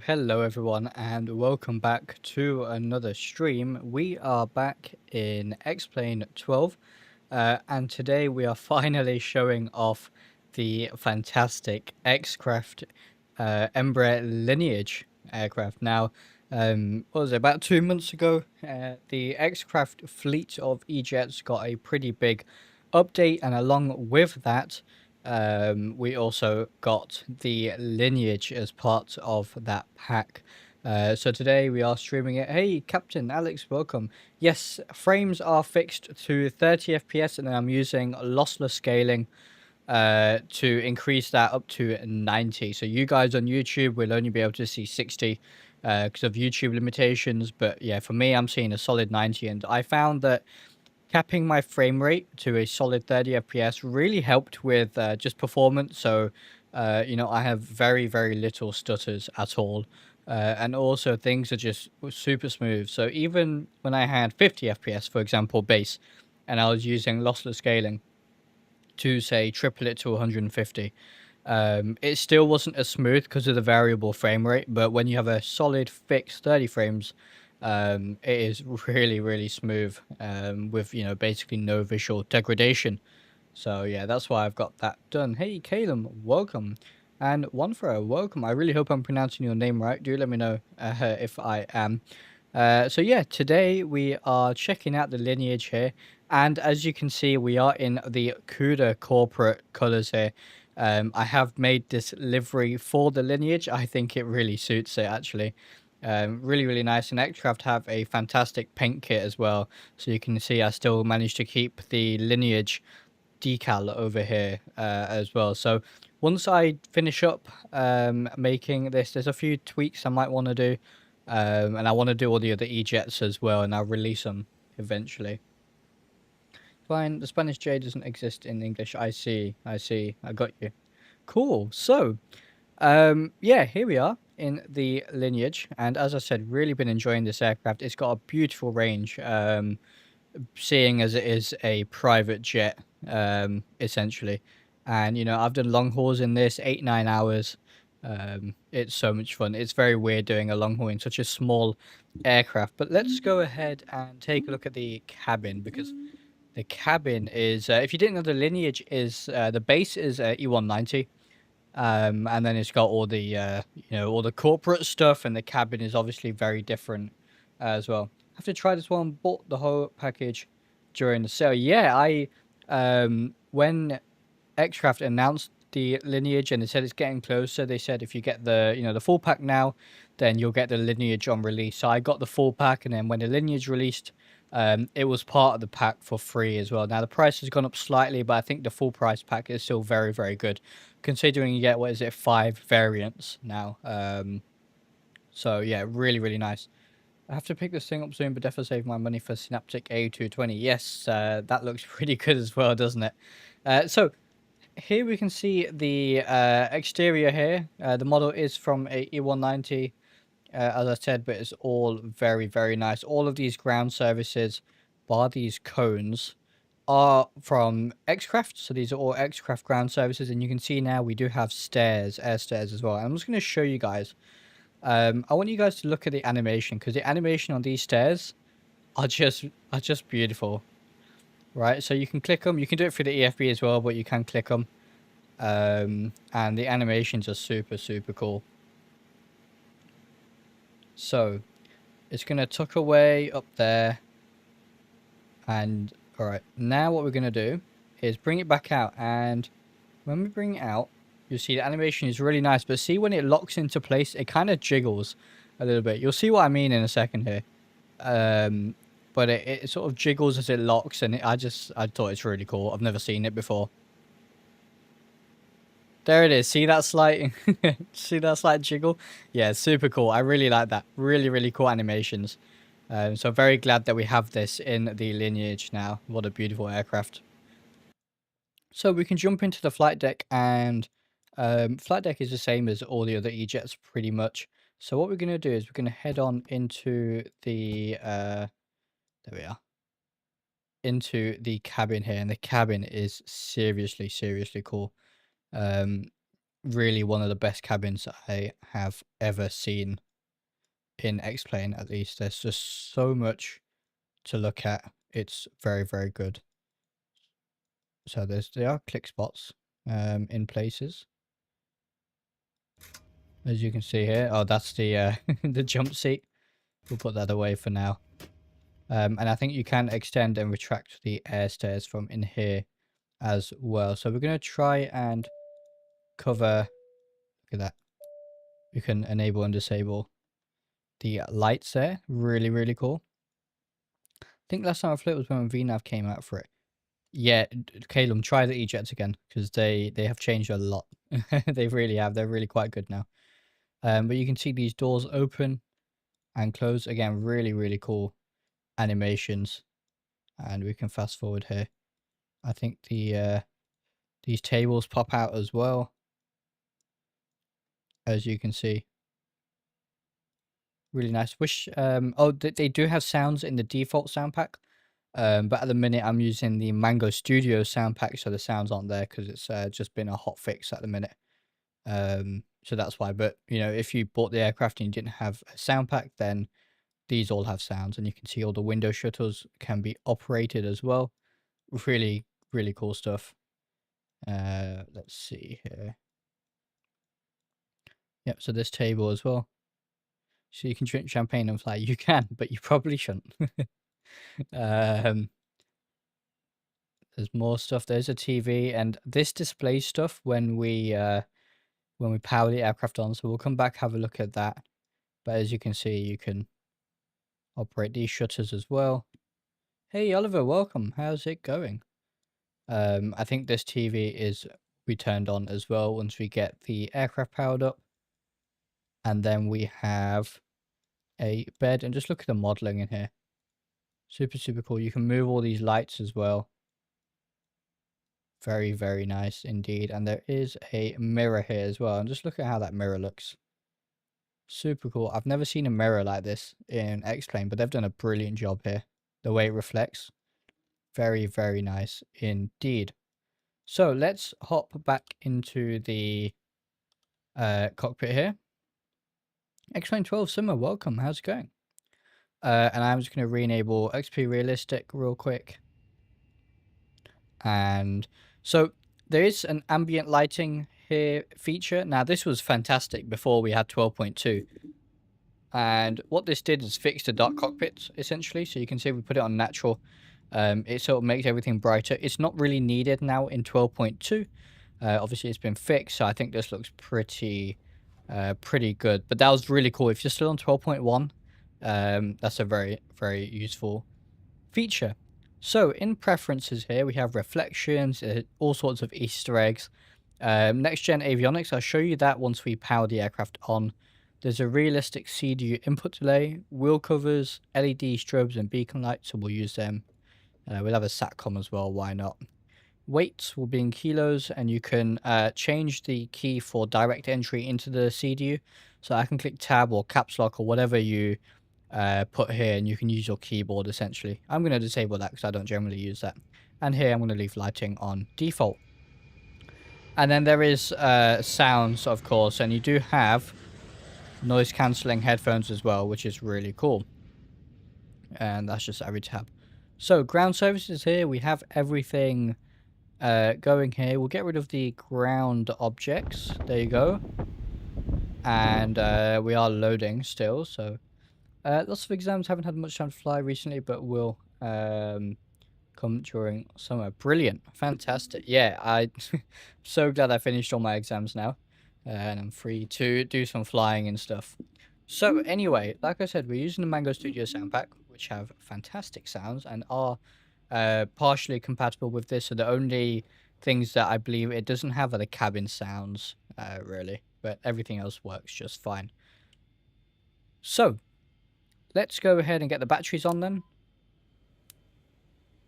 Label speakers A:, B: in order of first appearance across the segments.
A: Hello everyone, and welcome back to another stream. We are back in XP12, and today we are finally showing off the fantastic X-Craft Embraer Lineage aircraft. Now, what was it, about 2 months ago, the X-Craft fleet of E-Jets got a pretty big update, and along with that, we also got the Lineage as part of that pack. So today we are streaming it. Hey, Captain Alex, welcome. Yes, frames are fixed to 30 FPS, and I'm using lossless scaling to increase that up to 90. So you guys on YouTube will only be able to see 60 because of YouTube limitations. But yeah, for me, I'm seeing a solid 90, and I found that capping my frame rate to a solid 30 FPS really helped with just performance. So, I have very, very little stutters at all. And also things are just super smooth. So even when I had 50 FPS, for example, base, and I was using lossless scaling to say triple it to 150, it still wasn't as smooth because of the variable frame rate. But when you have a solid fixed 30 frames, it is really, really smooth with, basically no visual degradation. So yeah, that's why I've got that done. Hey, Caleb, welcome. And one for a welcome. I really hope I'm pronouncing your name right. Do let me know if I am. So yeah, today we are checking out the Lineage here. And as you can see, we are in the CUDA corporate colors here. I have made this livery for the Lineage. I think it really suits it, actually. Really, really nice. And Xcraft have a fantastic paint kit as well. So you can see I still managed to keep the Lineage decal over here as well. So once I finish up making this, there's a few tweaks I might want to do. And I want to do all the other E-jets as well, and I'll release them eventually. Fine, the Spanish J doesn't exist in English. I see, I got you. Cool. So, yeah, here we are in the Lineage, and as I said, really been enjoying this aircraft. It's got a beautiful range, seeing as it is a private jet, essentially. And you know, I've done long hauls in this, 8-9 hours. It's so much fun. It's very weird doing a long haul in such a small aircraft. But let's go ahead and take a look at the cabin, because the cabin is, if you didn't know, the Lineage is the base is E190. And then it's got all the you know, all the corporate stuff, and the cabin is obviously very different as well. I have to try this one. Bought the whole package during the sale. Yeah, I when Xcraft announced the Lineage and they said it's getting closer, they said if you get the, you know, the full pack now, then you'll get the Lineage on release. So I got the full pack, and then when the Lineage released, it was part of the pack for free as well. Now the price has gone up slightly, but I think the full price pack is still very, very good, considering you get, what is it, 5 variants now. So yeah, really, really nice. I have to pick this thing up soon, but definitely save my money for Synaptic A220. Yes, that looks pretty good as well, doesn't it? So here we can see the exterior here. The model is from a E190, as I said, but it's all very, very nice. All of these ground services, bar these cones, are from Xcraft. So these are all Xcraft ground services, and you can see now we do have stairs, air stairs as well. I'm just going to show you guys. I want you guys to look at the animation, because the animation on these stairs are just beautiful. Right, so you can click them. You can do it through the EFB as well, but you can click them. And the animations are super, super cool. So it's going to tuck away up there. And all right, now what we're going to do is bring it back out. And when we bring it out, you'll see the animation is really nice. But see, when it locks into place, it kind of jiggles a little bit. You'll see what I mean in a second here. But it sort of jiggles as it locks, and I thought it's really cool. I've never seen it before. There it is. See that slight see that slight jiggle? Yeah, super cool. I really like that. Really, really cool animations. So very glad that we have this in the Lineage now. What a beautiful aircraft. So we can jump into the flight deck, and flight deck is the same as all the other E-jets pretty much. So what we're going to do is we're going to head on into the there we are, into the cabin here, and the cabin is seriously, seriously cool. Really one of the best cabins I have ever seen in X-Plane, at least. There's just so much to look at. It's very, very good. So there are click spots in places, as you can see here. Oh, that's the the jump seat. We'll put that away for now. And I think you can extend and retract the air stairs from in here as well. So we're going to try and cover, look at that. You can enable and disable the lights there. Really, really cool. I think last time I flew it was when VNav came out for it. Yeah, Calum, try the E-jets again, because they have changed a lot. They really have. They're really quite good now. But you can see these doors open and close. Again, really, really cool animations. And we can fast forward here. I think these tables pop out as well, as you can see. Really nice. Wish oh, they do have sounds in the default sound pack. But at the minute I'm using the Mango Studio sound pack, so the sounds aren't there because it's just been a hot fix at the minute. So that's why. But you know, if you bought the aircraft and you didn't have a sound pack, then these all have sounds, and you can see all the window shutters can be operated as well. Really, really cool stuff. Let's see here. Yep, so this table as well. So you can drink champagne and fly. You can, but you probably shouldn't. um, there's more stuff. There's a TV, and this displays stuff when we power the aircraft on. So we'll come back, have a look at that. But as you can see, you can operate these shutters as well. Hey Oliver, welcome. How's it going? I think this TV is we turned on as well once we get the aircraft powered up. And then we have a bed, and just look at the modeling in here. Super, super cool. You can move all these lights as well. Very, very nice indeed. And there is a mirror here as well. And just look at how that mirror looks. Super cool. I've never seen a mirror like this in X-Plane, but they've done a brilliant job here. The way it reflects. Very, very nice indeed. So let's hop back into the cockpit here. X-Plane 12 Summer, welcome. How's it going? And I'm just going to re-enable XP Realistic real quick. And so there is an ambient lighting here feature. Now this was fantastic before we had 12.2. And what this did is fix the dark cockpit essentially. So you can see we put it on natural. It sort of makes everything brighter. It's not really needed now in 12.2. Obviously it's been fixed, so I think this looks pretty good. But that was really cool. If you're still on 12.1, that's a very, very useful feature. So in preferences here, we have reflections, all sorts of Easter eggs. Next gen avionics, I'll show you that once we power the aircraft on. There's a realistic CDU input delay, wheel covers, LED strobes and beacon lights, so we'll use them. We'll have a SATCOM as well, why not? Weights will be in kilos, and you can change the key for direct entry into the CDU. So I can click tab or caps lock or whatever you put here, and you can use your keyboard essentially. I'm going to disable that because I don't generally use that. And here I'm going to leave lighting on default. And then there is sounds, of course, and you do have noise cancelling headphones as well, which is really cool. And that's just every tab. So ground services here, we have everything going here. We'll get rid of the ground objects. There you go. And we are loading still, so lots of exams. Haven't had much time to fly recently, but will come during summer. Brilliant. Fantastic. Yeah, I'm so glad I finished all my exams now. And I'm free to do some flying and stuff. So anyway, like I said, we're using the Mango Studio sound pack, which have fantastic sounds and are partially compatible with this. So the only things that I believe it doesn't have are the cabin sounds, really. But everything else works just fine. So let's go ahead and get the batteries on then.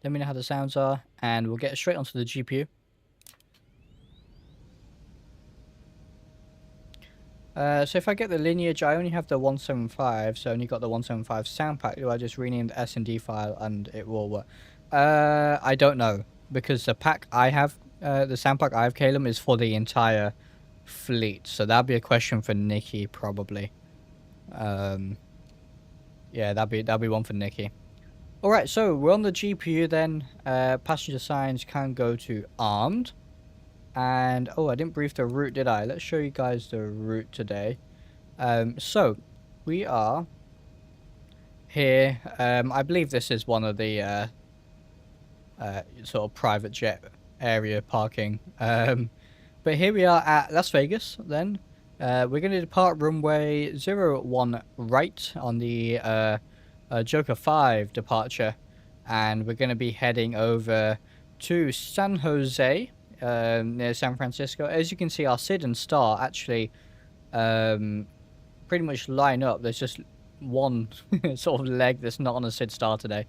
A: Let me know how the sounds are, and we'll get straight onto the GPU. So if I get the Lineage, I only have the 175, so I only got the 175 sound pack. Do I just rename the S&D file and it will work? I don't know, because the pack I have, the sound pack I have, Calum, is for the entire fleet. So that'd be a question for Nikki, probably. Yeah, that'd be one for Nikki. Alright, so we're on the GPU then. Passenger signs can go to armed. And, oh, I didn't brief the route, did I? Let's show you guys the route today. So, we are here. I believe this is one of the sort of private jet area parking. But here we are at Las Vegas, then. We're going to depart runway 01 right on the Joker 5 departure. And we're going to be heading over to San Jose, near San Francisco. As you can see, our SID and star actually pretty much line up. There's just one sort of leg that's not on a SID star today.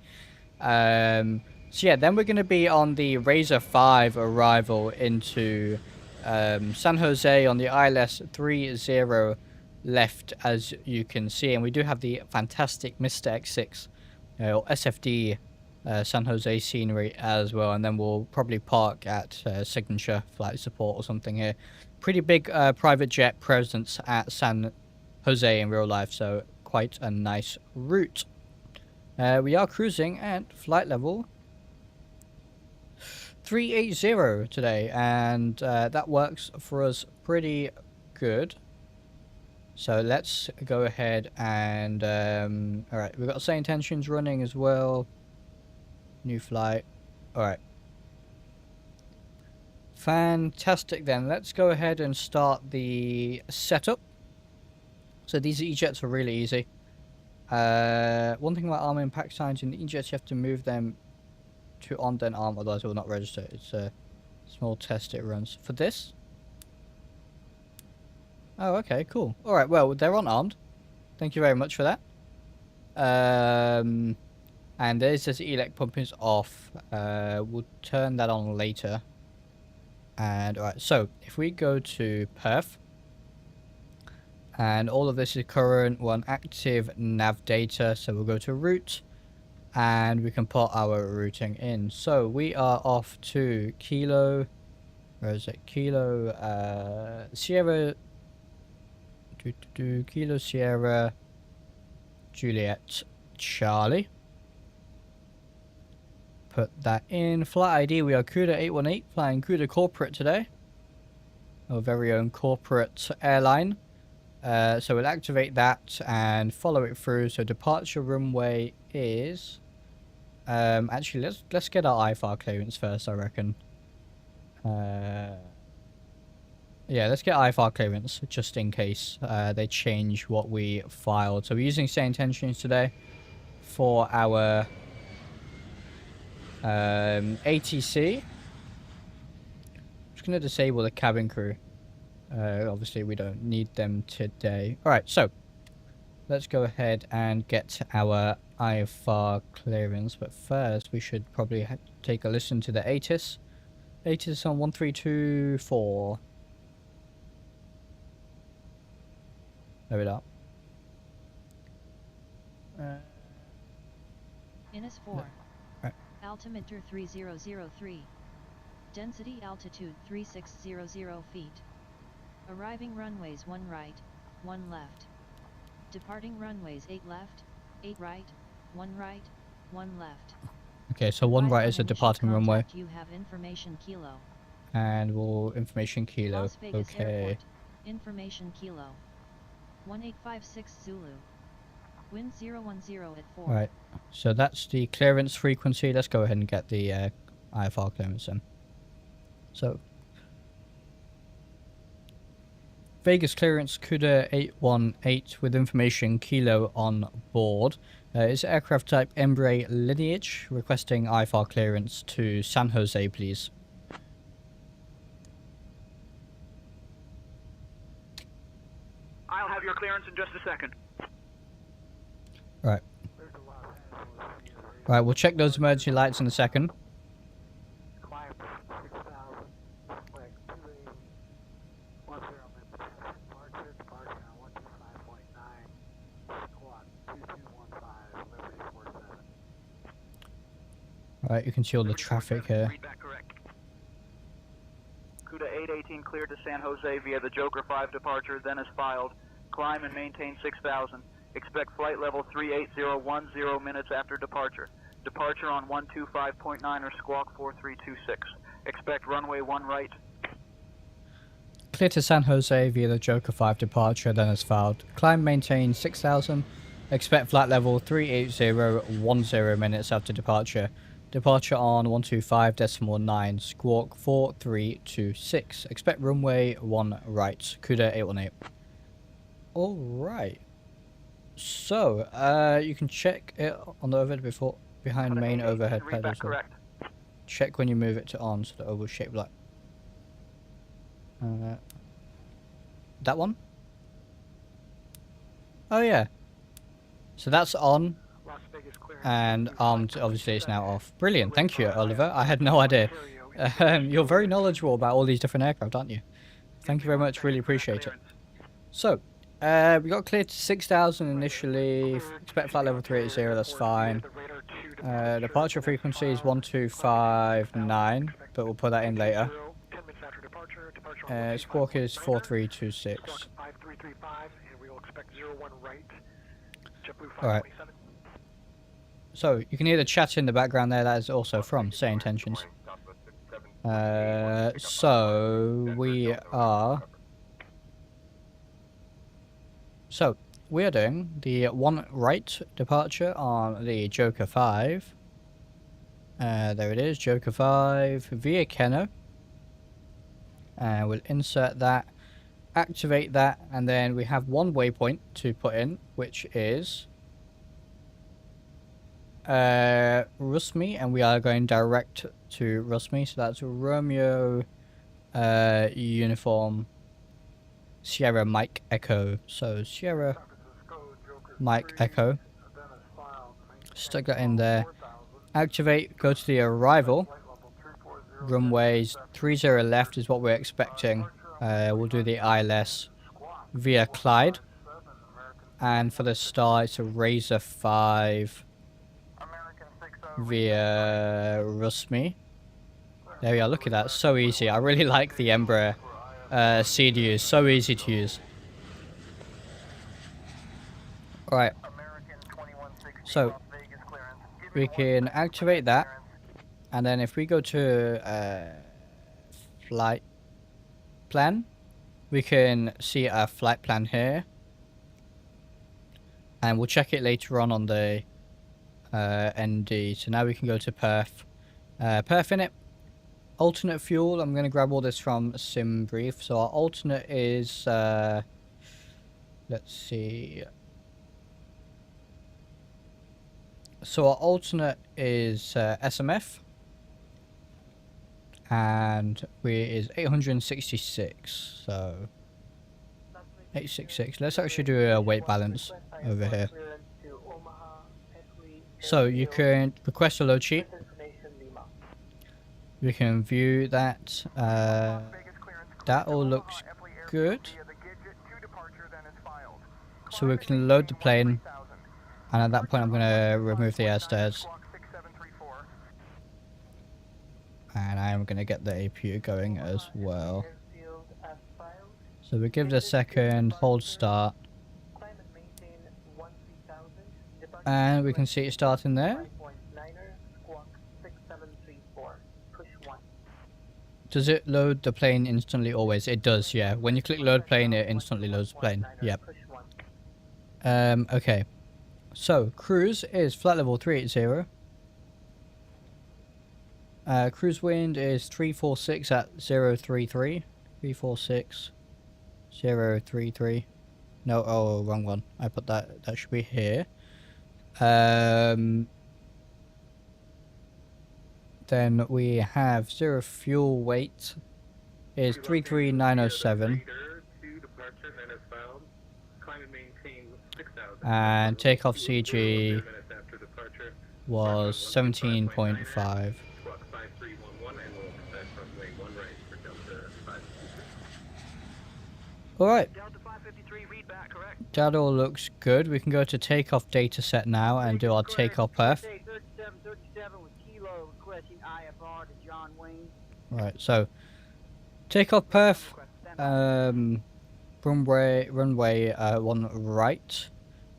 A: So yeah, then we're going to be on the Razor 5 arrival into San Jose on the ILS 30 left, as you can see. And we do have the fantastic Mr. X6 or SFD San Jose scenery as well, and then we'll probably park at Signature Flight Support or something here. Pretty big private jet presence at San Jose in real life, so quite a nice route. We are cruising at flight level 380 today, and that works for us pretty good. So let's go ahead and all right, we've got same intentions running as well. New flight. All right, fantastic. Then let's go ahead and start the setup. So these E-jets are really easy. One thing about arm impact signs in E-jets, you have to move them to on then arm, otherwise it will not register. It's a small test it runs. For this? Oh, okay, cool. Alright, well, they're unarmed. Thank you very much for that. And there's this elect pump is off. We'll turn that on later. And alright, so if we go to perf, and all of this is current one active nav data, so we'll go to route, and we can put our routing in. So we are off to Kilo, where is it? Kilo, Sierra, Kilo Sierra, Juliet, Charlie. Put that in. Flight ID, we are CUDA 818, flying CUDA Corporate today. Our very own corporate airline. So we'll activate that and follow it through. So departure runway is actually let's get our IFR clearance first, I reckon. Yeah, let's get IFR clearance just in case they change what we filed. So we're using same intentions today for our ATC. I'm just gonna disable the cabin crew. Obviously we don't need them today. Alright, so let's go ahead and get our IFR clearance, but first we should probably take a listen to the ATIS. ATIS on 1324. There we are.
B: Inus 4.
A: Right.
B: Altimeter 3003. Density altitude 3600 feet. Arriving runways 1 right, 1 left. Departing runways 8 left, 8 right, 1 right, 1 left.
A: Okay, so 1 right is a departing runway.
B: You have information kilo.
A: And we'll information kilo.
B: Las Vegas
A: Okay.
B: Airport. Information kilo. 1856 Zulu. Wind 010 at 4.
A: Right. So that's the clearance frequency. Let's go ahead and get the IFR clearance in. So Vegas clearance CUDA 818 with information kilo on board. Is aircraft type Embraer Lineage, requesting IFR clearance to San Jose, please.
C: I'll have your clearance in just a second.
A: Right. Right, we'll check those emergency lights in a second. Right, you can see all the traffic here.
C: CUDA 818 cleared to San Jose via the Joker 5 departure, then is filed. Climb and maintain 6,000. Expect flight level 38010 minutes after departure. Departure on 125.9 or squawk 4326. Expect runway 1 right.
A: Clear to San Jose via the Joker 5 departure, then is filed. Climb, maintain 6,000. Expect flight level 38010 minutes after departure. Departure on 125.9, squawk 4326. Expect runway 1 right. CUDA 818. Alright. So, you can check it on the overhead before behind main overhead pedals. Check when you move it to on, so the oval shape like that one? Oh yeah. So that's on. And armed, obviously it's now off. Brilliant, thank you, Oliver. I had no idea. You're very knowledgeable about all these different aircraft, aren't you? Thank you very much, really appreciate it. So, we got cleared to 6,000 initially. Expect flight level 380, that's fine. Departure frequency is 1259, but we'll put that in later. Squawk is 4326. Alright. So, you can hear the chat in the background there, that is also from Say Intentions. So we are doing the one right departure on the Joker 5. There it is, Joker 5 via Keno. And we'll insert that, activate that, and then we have one waypoint to put in, which is Rusmi, and we are going direct to Rusmi. So that's Romeo Uniform Sierra Mike Echo. So Sierra Mike Echo. Stick that in there. Activate, go to the arrival. Runways 30 left is what we're expecting. We'll do the ILS via Clyde. And for the start, it's a Razor 5 via Rusmi. There we are, look at that, so easy. I really like the Embraer CDU, so easy to use. Alright, so we can activate that, and then if we go to flight plan, we can see a flight plan here, and we'll check it later on the ND. So now we can go to perf. Perf in it. Alternate fuel, I'm going to grab all this from Sim Brief. So our alternate is, let's see. So our alternate is SMF. And is 866. So 866. Let's actually do a weight balance over here. So you can request a load sheet. We can view that. That all looks good. So we can load the plane. And at that point I'm going to remove the air stairs. And I am going to get the APU going as well. So we give it a second, hold start. And we can see it starting there. Does it load the plane instantly always? It does, yeah. When you click load plane, it instantly loads the plane. Yep. Okay. So, cruise is flight level 380. Cruise wind is 346 at 033. 346 033. No, oh, wrong one. I put that. That should be here. Then we have zero fuel weight is 33907. And takeoff CG was 17.5. Alright. That all looks good. We can go to takeoff data set now and do our takeoff perf. Right, so takeoff perf, runway 1 right.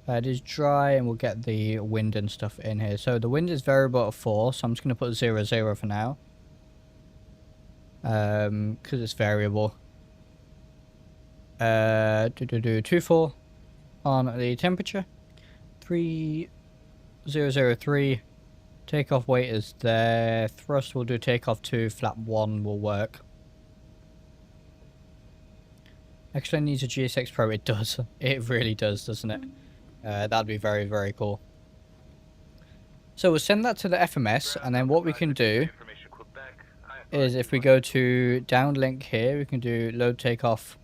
A: It is dry, and we'll get the wind and stuff in here. So the wind is variable at 4, so I'm just going to put 00 for now. Because it's variable. 24 on the temperature. 3003. Takeoff weight is there. Thrust will do takeoff 2. Flap 1 will work. Actually, it needs a GSX Pro. It does. It really does, doesn't it? That'd be very, very cool. So we'll send that to the FMS, and then what we can do is if we go to downlink here, we can do load takeoff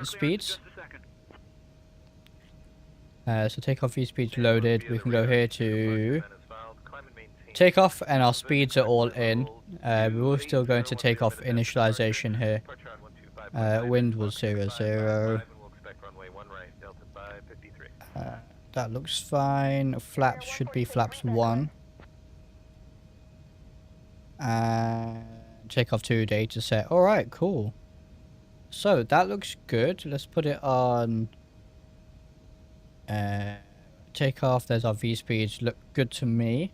A: speeds. So takeoff view speeds loaded. We can go here to takeoff, and our speeds are all in. We're still going to take off initialization here. Wind was 00. That looks fine. Flaps should be flaps 1. And takeoff 2 data set. Alright, cool. So that looks good. Let's put it on takeoff. There's our V speeds. Look good to me.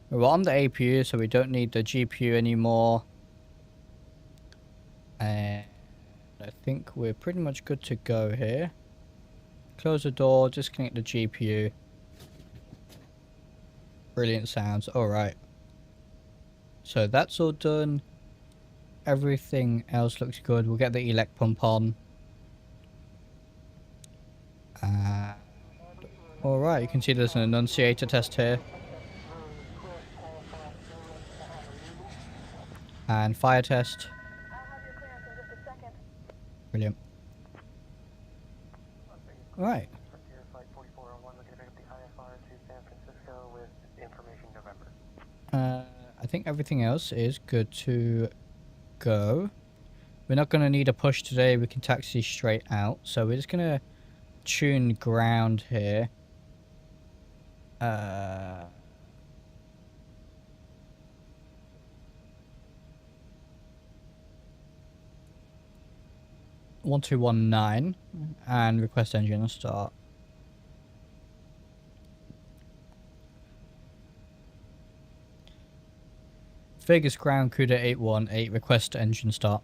A: We're on the APU, so we don't need the GPU anymore. And I think we're pretty much good to go here. Close the door, disconnect the GPU. Brilliant sounds. Alright. So that's all done. Everything else looks good. We'll get the elec pump on. Alright, you can see there's an annunciator test here. And fire test. Brilliant. Alright. I think everything else is good to go. We're not going to need a push today. We can taxi straight out. So we're just going to tune ground here. 1219 and request engine start. Vegas ground CUDA 818 request engine start.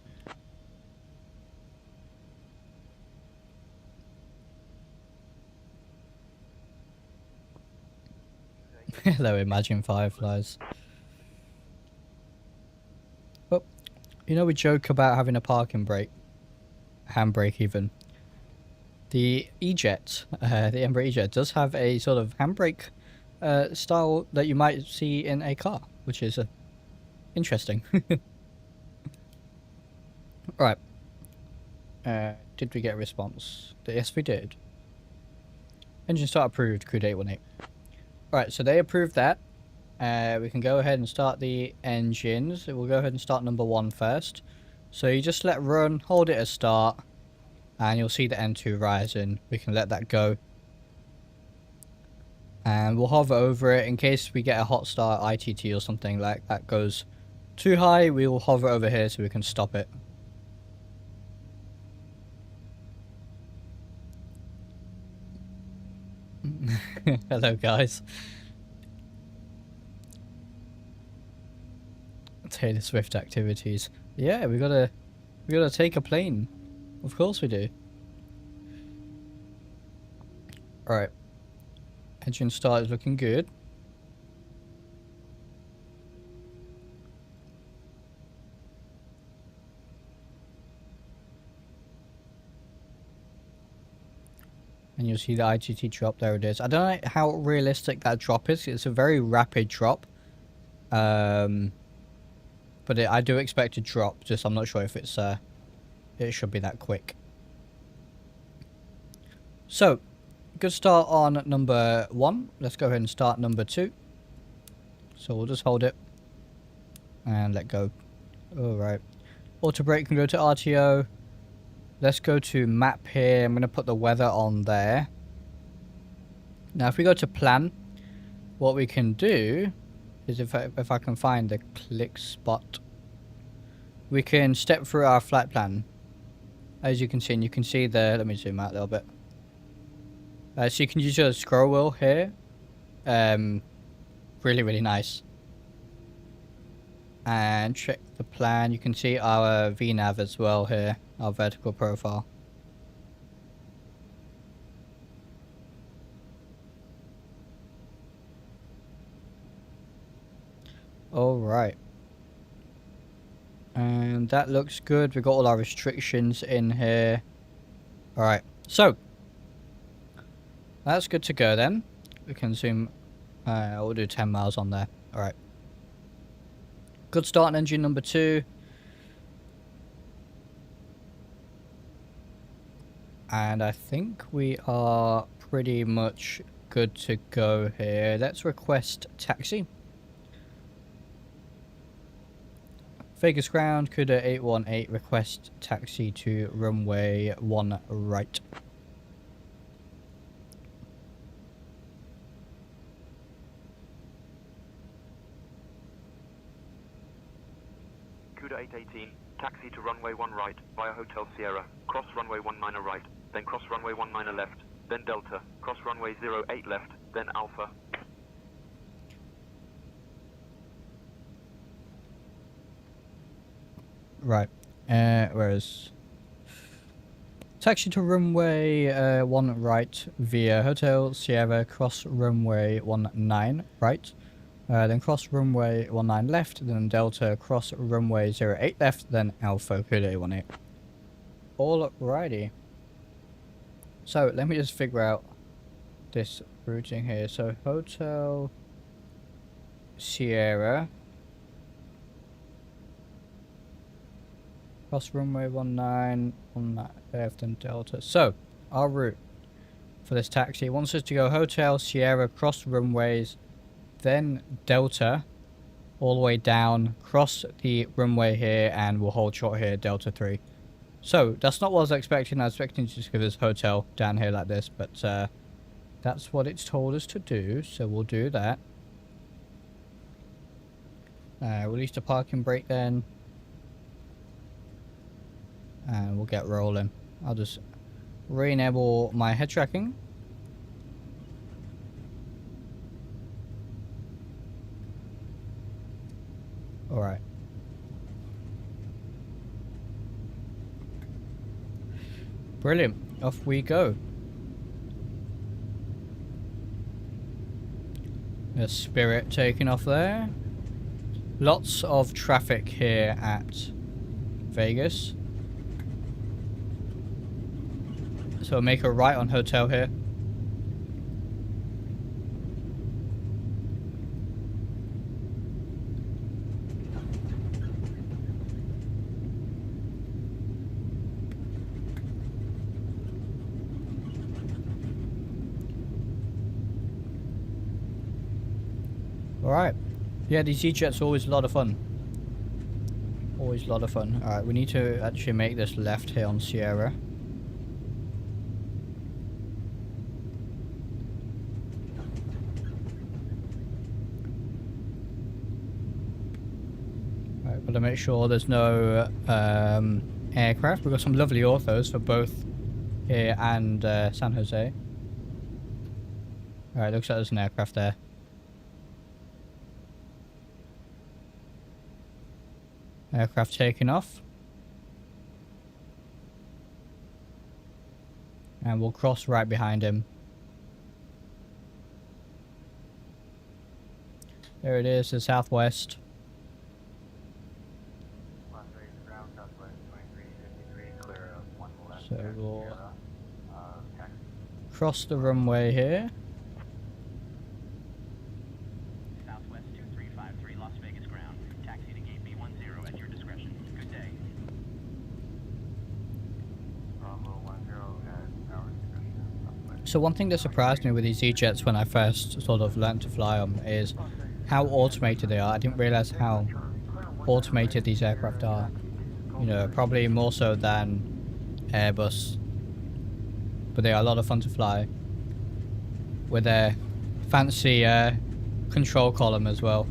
A: Hello, Imagine Fireflies. Oh, you know we joke about having a parking brake, handbrake even. The E-Jet, the Embraer E-Jet does have a sort of handbrake style that you might see in a car, which is interesting. Right. Did we get a response? Yes, we did. Engine start approved, CUDA 818. Right, so they approved that. We can go ahead and start the engines. We'll go ahead and start number 1 first. So you just let run, hold it as start, and you'll see the N2 Ryzen. We can let that go. And we'll hover over it in case we get a hot start ITT or something like that goes too high. We will hover over here so we can stop it. Hello guys. Taylor Swift activities. Yeah, we gotta take a plane. Of course we do. Alright. Engine start is looking good. And you'll see the IGT drop. There it is. I don't know how realistic that drop is. It's a very rapid drop. But I do expect to drop. Just I'm not sure if it's it should be that quick. So, good start on number 1. Let's go ahead and start number 2. So we'll just hold it and let go. Alright. Auto brake can go to RTO. Let's go to map here. I'm going to put the weather on there. Now if we go to plan, what we can do is if I can find the click spot, we can step through our flight plan. As you can see, and you can see the, let me zoom out a little bit. So you can use your scroll wheel here. Really nice. And check the plan. You can see our VNAV as well here, our vertical profile. Alright. And that looks good. We've got all our restrictions in here. Alright, so that's good to go then. We can zoom. We'll do 10 miles on there. Alright. Good start on engine number 2. And I think we are pretty much good to go here. Let's request taxi. Vegas ground, CUDA 818, request taxi to runway 1 right.
D: CUDA 818, taxi to runway 1 right, via Hotel Sierra, cross runway 19 right, then cross runway 19 left, then Delta, cross runway 08 left, then Alpha.
A: Right. Whereas taxi to runway 1 right via Hotel Sierra, cross runway 19 right, then cross runway 19 left, then Delta, cross runway 08 left, then Alpha Kilo 18. Alrighty. So let me just figure out this routing here. So Hotel Sierra, cross runway 19 on that left and Delta. So our route for this taxi wants us to go Hotel Sierra, cross runways, then Delta, all the way down, cross the runway here, and we'll hold short here, Delta 3. So that's not what I was expecting. I was expecting to just give this hotel down here like this, but that's what it's told us to do, so we'll do that. Release the parking brake then. And we'll get rolling. I'll just re-enable my head tracking. Alright. Brilliant. Off we go. There's Spirit taking off there. Lots of traffic here at Vegas. So we'll make a right on Hotel here. Alright. Yeah, these E-jets are always a lot of fun. Always a lot of fun. Alright, we need to actually make this left here on Sierra. Alright, got to make sure there's no aircraft. We've got some lovely orthos for both here and San Jose. Alright, looks like there's an aircraft there. Aircraft taking off. And we'll cross right behind him. There it is, the southwest. So we'll cross the runway here.
E: Southwest 2353 Las Vegas ground. Taxi to gate B10 at your discretion. Good day.
A: So one thing that surprised me with these E-jets when I first sort of learned to fly them is how automated they are. I didn't realize how automated these aircraft are. You know, probably more so than Airbus, but they are a lot of fun to fly with their fancy control column as well.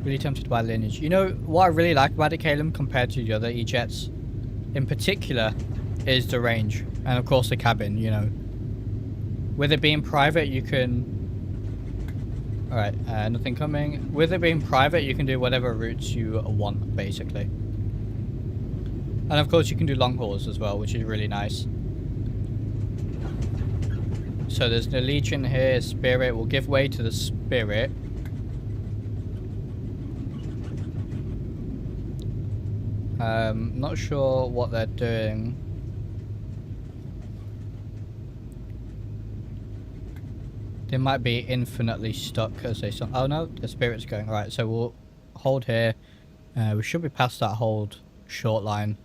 A: Really tempted by Lineage. You know what I really like about the KLAS compared to the other E-jets in particular is the range, and of course the cabin. You know, with it being private you can alright, nothing coming. With it being private you can do whatever routes you want basically. And of course you can do long hauls as well, which is really nice. So there's the Legion here, Spirit. We'll give way to the Spirit. Not sure what they're doing. They might be infinitely stuck as they... Oh no, the Spirit's going. Alright, so we'll hold here. We should be past that hold short line.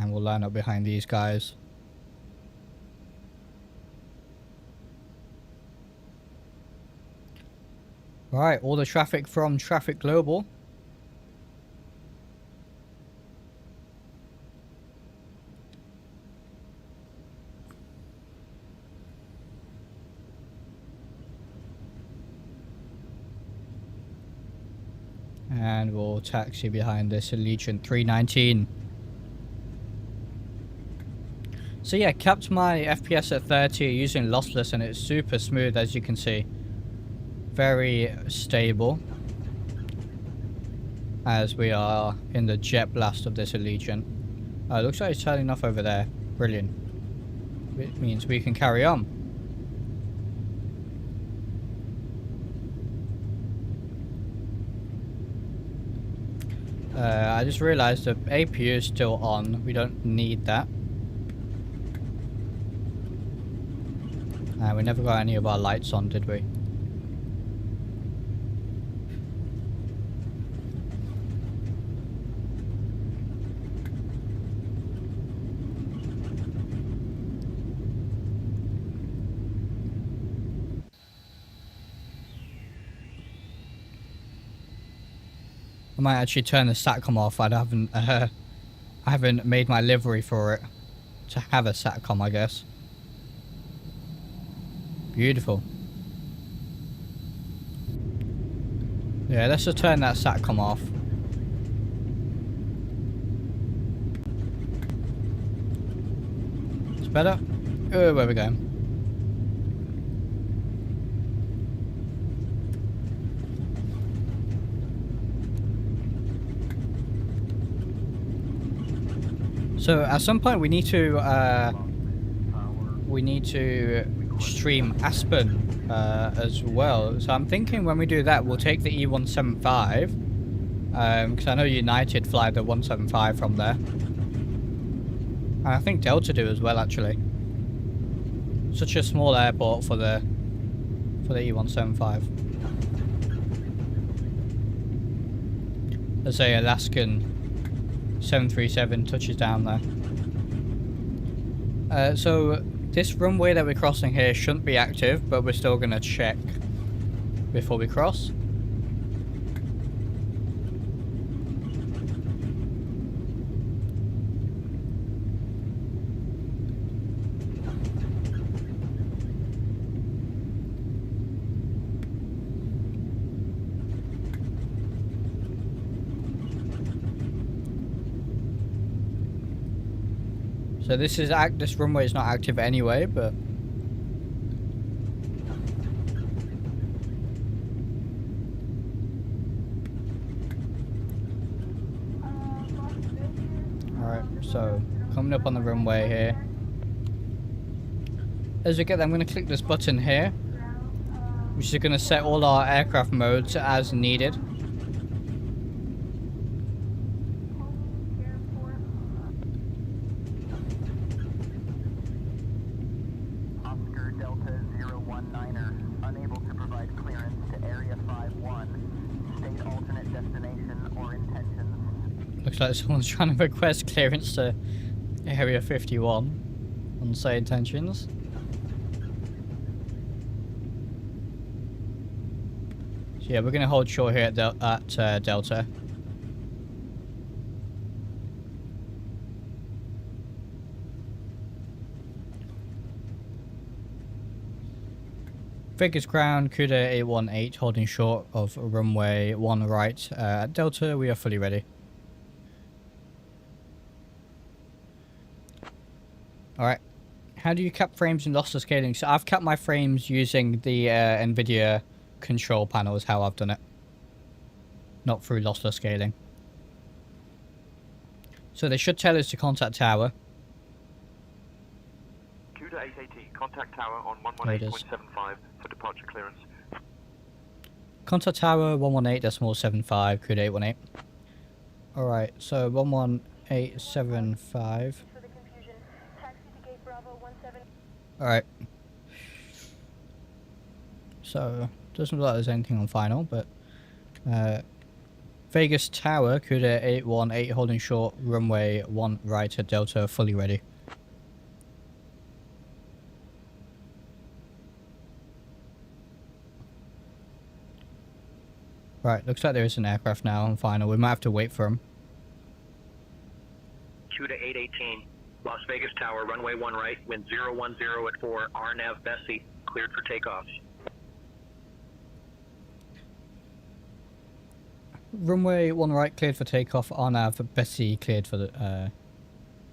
A: And we'll line up behind these guys. Alright, all the traffic from Traffic Global. And we'll taxi behind this Legion 319. So yeah, capped my FPS at 30 using lossless and it's super smooth as you can see. Very stable. as we are in the jet blast of this Legion. Looks like it's turning off over there. Brilliant. It means we can carry on. I just realized the APU is still on. We don't need that. We never got any of our lights on, did we? I might actually turn the SATCOM off. I haven't made my livery for it to have a SATCOM, I guess. Beautiful. Yeah, let's just turn that SATCOM off. It's better. Oh, where we go? So at some point we need to stream Aspen as well. So I'm thinking when we do that, we'll take the E175 because I know United fly the 175 from there, and I think Delta do as well. Actually, such a small airport for the E175. Let's say Alaskan 737 touches down there. So this runway that we're crossing here shouldn't be active, but we're still going to check before we cross. So this runway is not active anyway, but alright, so coming up on the runway here. As we get there, I'm going to click this button here, which is going to set all our aircraft modes as needed. Looks like someone's trying to request clearance to Area 51 on say intentions. So yeah, we're going to hold short here at Delta. Vegas ground, CUDA 818, holding short of runway 1 right. At Delta, we are fully ready. Alright, how do you cap frames in lossless scaling? So I've capped my frames using the Nvidia control panel is how I've done it. Not through lossless scaling. So they should tell us to contact tower.
D: CUDA 880, contact tower on 118.75 for departure clearance.
A: Contact tower 118.75, CUDA 818. Alright, so 118.75. Alright. So, doesn't look like there's anything on final, but Vegas Tower, CUDA 818, holding short, runway 1 right at Delta, fully ready. Right, looks like there is an aircraft now on final. We might have to wait for him.
F: CUDA 818. Las Vegas Tower, runway 1 right, wind 010 at 4, RNAV Bessie, cleared for takeoff.
A: Runway 1 right, cleared for takeoff, RNAV Bessie, cleared for the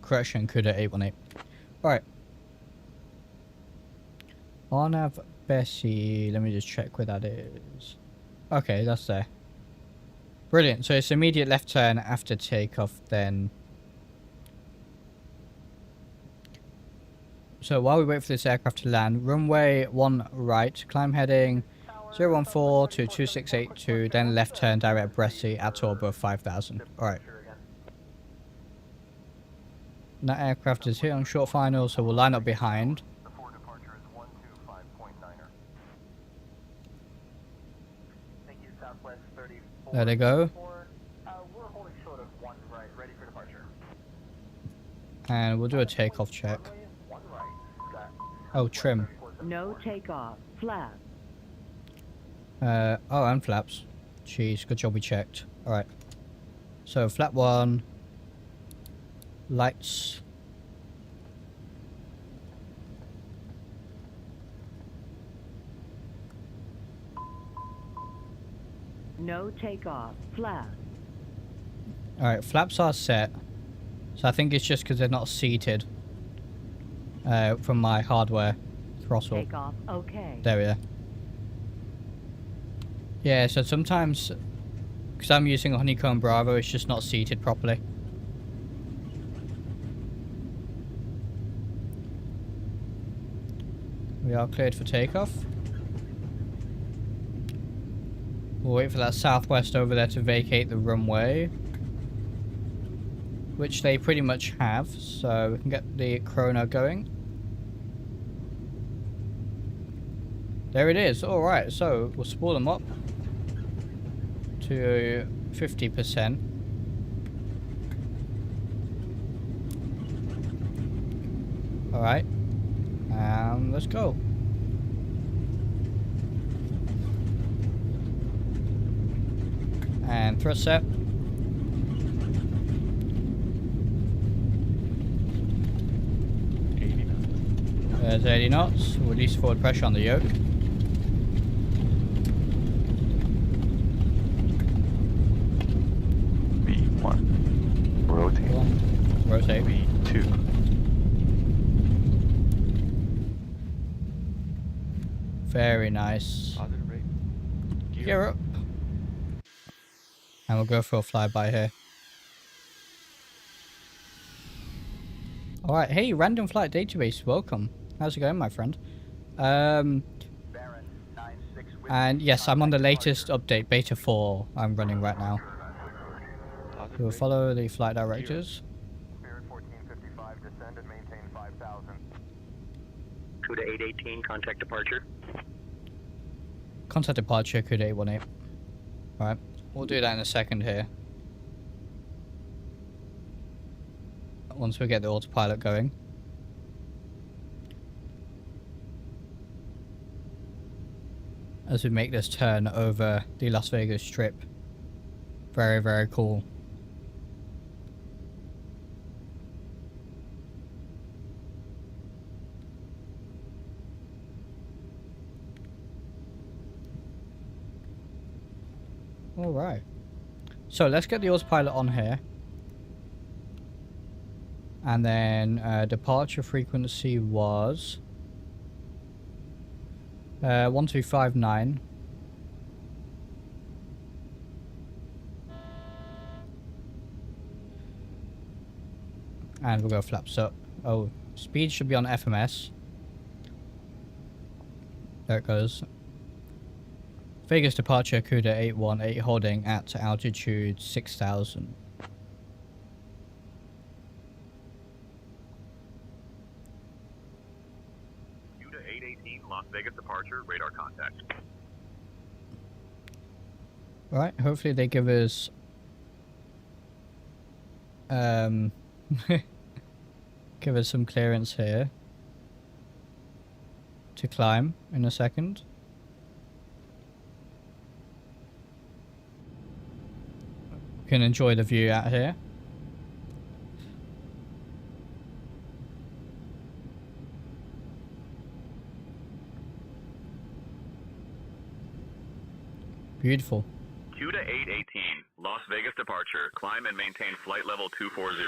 A: correction, CUDA 818. Alright. RNAV Bessie, let me just check where that is. Okay, that's there. Brilliant. So it's immediate left turn after takeoff then. So while we wait for this aircraft to land, runway 1 right, climb heading 014 to 2682, then left turn direct Bressy at or above 5000. Alright. That aircraft is hit on short final, so we'll line up behind.
G: Before departure is 125.9er. Thank you, Southwest 34.
A: There they go.
G: We're holding short of 1 right, ready for departure.
A: And we'll do a takeoff check.
G: 1 right, set.
A: Oh, trim.
H: No takeoff. Flap.
A: Oh, and flaps. Jeez, good job we checked. Alright. So, flap 1. Lights.
H: No takeoff. Flap.
A: Alright, flaps are set. So I think it's just because they're not seated. From my hardware throttle.
H: Takeoff. Okay.
A: There we are. Yeah, so sometimes, because I'm using a Honeycomb Bravo, it's just not seated properly. We are cleared for takeoff. We'll wait for that Southwest over there to vacate the runway. Which they pretty much have, so we can get the chrono going. There it is. Alright, so we'll spool them up to 50%. Alright. Let's go. And thrust set. There's 80 knots. Release forward pressure on the yoke.
G: V1. Rotate.
A: Rotate.
G: V2.
A: Very nice.
G: Positive rate.
A: Gear up. And we'll go for a flyby here. Alright, hey, Random Flight Database, welcome. How's it going, my friend? And yes, I'm on the latest update, Beta 4, I'm running right now. We'll follow the flight directives.
G: Spirit 1455, descend and maintain 5,000.
F: CUDA 818, contact departure.
A: Contact departure, CUDA 818. Alright, we'll do that in a second here. Once we get the autopilot going. As we make this turn over the Las Vegas Strip. Very, very cool. Alright. So let's get the autopilot on here. And then departure frequency was 1259. And we'll go flaps up. Oh, speed should be on FMS. There it goes. Vegas departure, CUDA 818, holding at altitude 6,000.
G: CUDA 818, Las Vegas departure, radar contact.
A: Right, hopefully they give us give us some clearance here to climb in a second. Can enjoy the view out here. Beautiful.
G: CUDA 818, Las Vegas departure, climb and maintain flight level 240.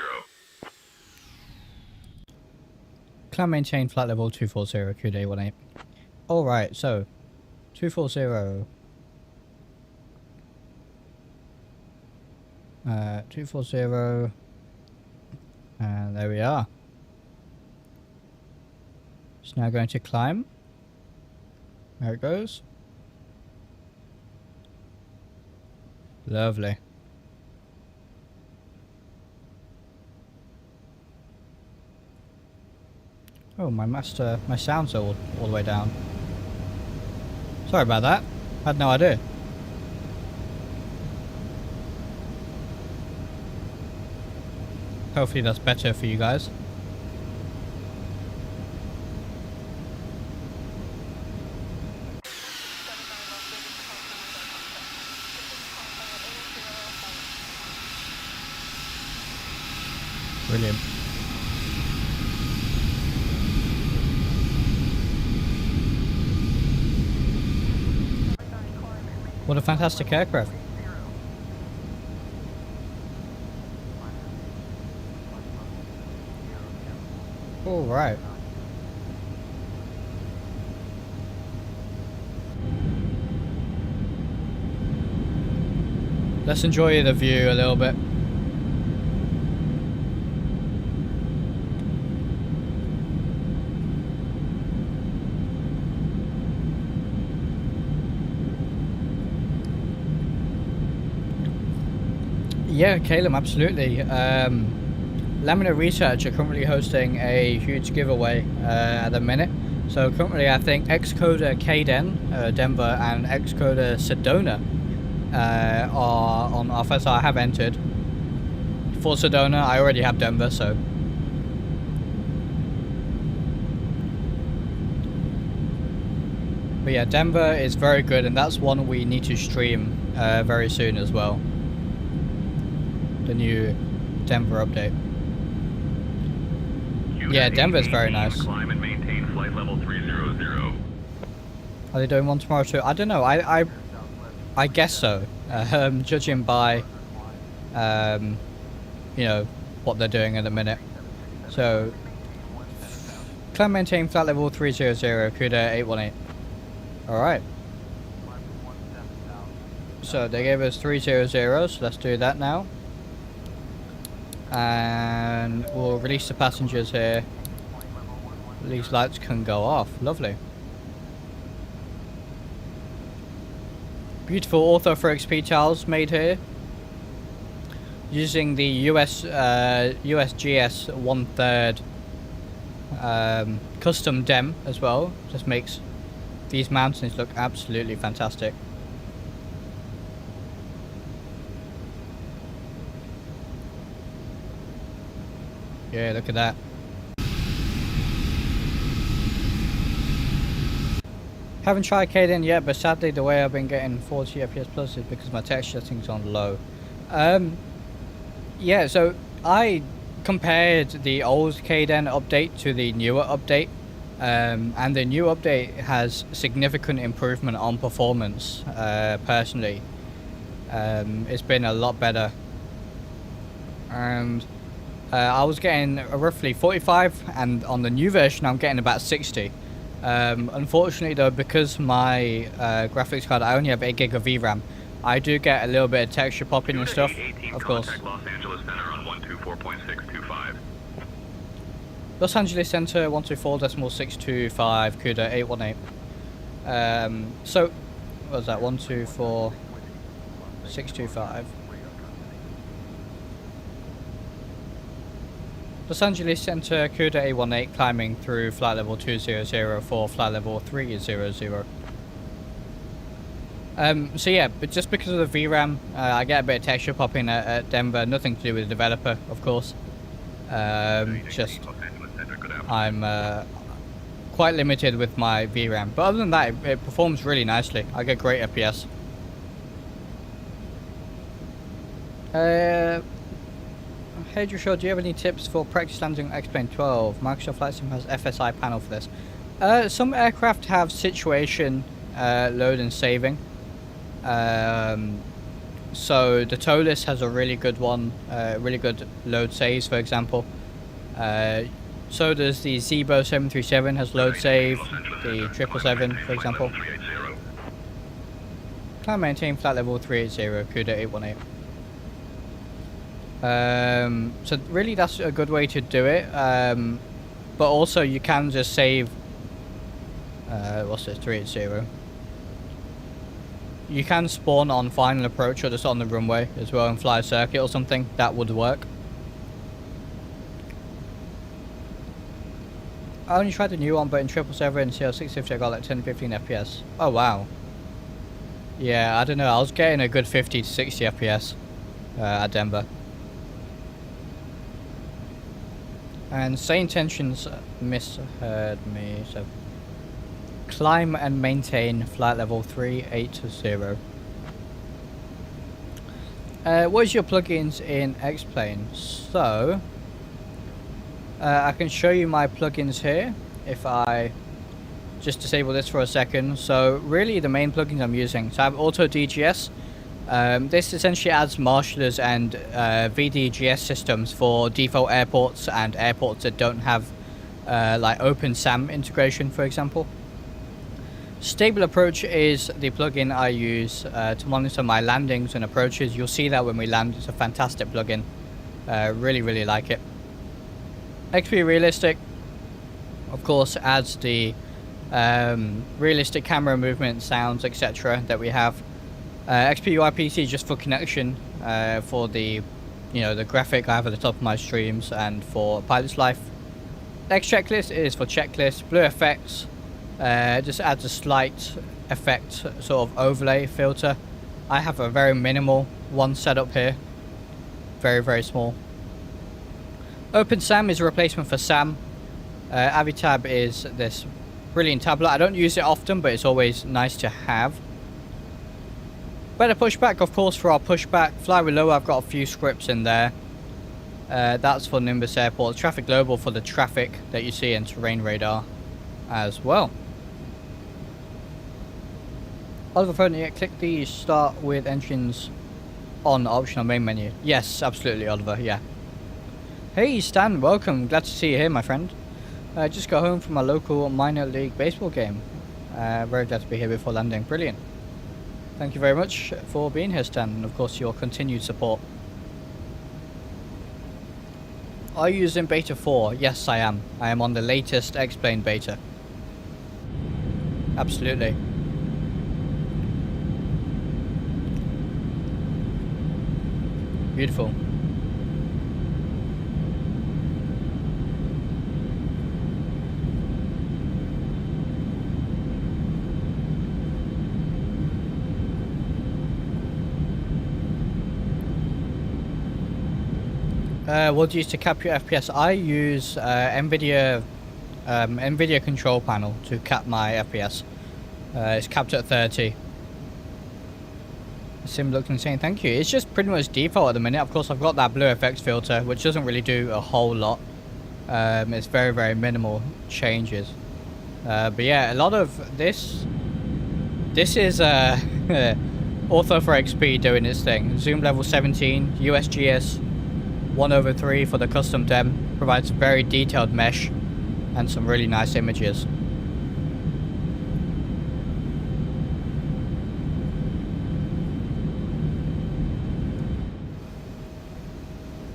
A: Climb maintain flight level 240, CUDA 818. Alright, so 240. 240. And there we are. It's now going to climb. There it goes. Lovely. Oh, my sound's all the way down. Sorry about that. Had no idea. Hopefully that's better for you guys. Brilliant. What a fantastic aircraft. All right. Let's enjoy the view a little bit. Yeah, Caleb, absolutely. Laminar Research are currently hosting a huge giveaway at the minute. So currently I think Xcoder KDen, Denver, and Xcoder Sedona are on offer, so I have entered. For Sedona, I already have Denver, so. But yeah, Denver is very good, and that's one we need to stream very soon as well. The new Denver update. Yeah, Denver's very nice.
G: Climb and maintain flight level 300.
A: Are they doing one tomorrow too? I don't know. I guess so. Judging by, you know, what they're doing at the minute. So, climb maintain flight level 300, CUDA 818. All right. So they gave us 300, so let's do that now. And we'll release the passengers here. These lights can go off. Lovely. Beautiful ortho for XP tiles made here. Using the USGS 1/3 custom DEM as well. Just makes these mountains look absolutely fantastic. Yeah, look at that. Haven't tried KDen yet, but sadly the way I've been getting 40 FPS plus is because my texture setting's on low. Yeah, so I compared the old KDen update to the newer update, and the new update has significant improvement on performance. Personally, it's been a lot better, and I was getting roughly 45, and on the new version I'm getting about 60. Unfortunately though, because my graphics card, I only have 8 gig of VRAM, I do get a little bit of texture popping and stuff, of course.
G: Los Angeles Center on 124.625.
A: Los Angeles Center 124.625, CUDA 818. So, what was that, 124.625. Los Angeles Center, CUDA 818, climbing through flight level 200 for flight level 300. So yeah, but just because of the VRAM, I get a bit of texture popping at Denver, nothing to do with the developer, of course. Just, I'm quite limited with my VRAM, but other than that, it performs really nicely. I get great FPS. Hey Drishal, do you have any tips for practice landing on XP12? Microsoft Flight Sim has FSI panel for this. Some aircraft have situation load and saving. So the TOLIS has a really good one, really good load saves, for example. So does the Zebo 737 has load save, the 777, for example. Climb maintain flight level 380, CUDA 818. So really that's a good way to do it. But also you can just save, what's this, 380. You can spawn on final approach or just on the runway as well and fly a circuit or something. That would work. I only tried the new one, but in 777 and CL650 I got like 10-15 FPS. Oh wow. Yeah, I don't know. I was getting a good 50 to 60 FPS at Denver. And Say Intentions misheard me, so climb and maintain flight level 380. What is your plugins in X-Plane? So I can show you my plugins here if I just disable this for a second. So really the main plugins I'm using, so I have Auto DGS. This essentially adds marshallers and VDGS systems for default airports and airports that don't have like Open SAM integration, for example. Stable Approach is the plugin I use to monitor my landings and approaches. You'll see that when we land. It's a fantastic plugin. Really like it. XP Realistic, of course, adds the realistic camera movement, sounds, etc. that we have. XP UIPC just for connection, for the, the graphic I have at the top of my streams and for Pilot's Life. Next Checklist is for checklists. Blue Effects just adds a slight effect sort of overlay filter. I have a very minimal one set up here. Very small. Open SAM is a replacement for SAM. Avitab is this brilliant tablet. I don't use it often, but it's always nice to have. Better Pushback, of course, for our pushback. Fly with Low, I've got a few scripts in there. That's for Nimbus Airport. Traffic Global for the traffic that you see in Terrain Radar as well. Oliver Phone, yeah, click the Start with Engines on optional main menu. Yes, absolutely, Oliver, yeah. Hey Stan, welcome. Glad to see you here, my friend. I just got home from my local minor league baseball game. Very glad to be here before landing. Brilliant. Thank you very much for being here, Stan, and of course your continued support. Are you using beta 4? Yes, I am. I am on the latest X-Plane beta. Absolutely. Beautiful. What do you use to cap your FPS? I use Nvidia control panel to cap my FPS. It's capped at 30. Sim looks insane, thank you. It's just pretty much default at the minute. Of course, I've got that blue effects filter, which doesn't really do a whole lot. It's very minimal changes. But yeah, a lot of this is Ortho for XP doing its thing. Zoom level 17, USGS 1/3 for the custom dem, provides very detailed mesh and some really nice images.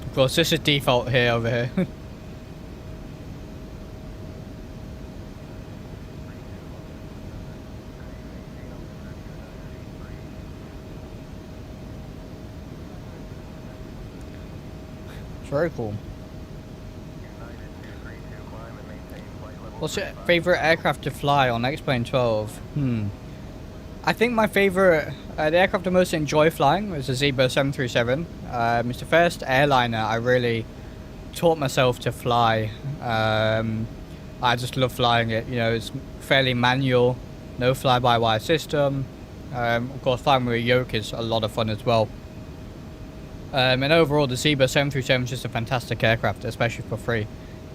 A: Of course, this is default here over here. Very cool. What's your favorite aircraft to fly on X-Plane 12? I think my favorite, the aircraft I most enjoy flying was the Zebra 737. It's the first airliner I really taught myself to fly. I just love flying it. It's fairly manual, no fly-by-wire system. Of course, flying with a yoke is a lot of fun as well. And overall, the Zebra 737 is just a fantastic aircraft, especially for free.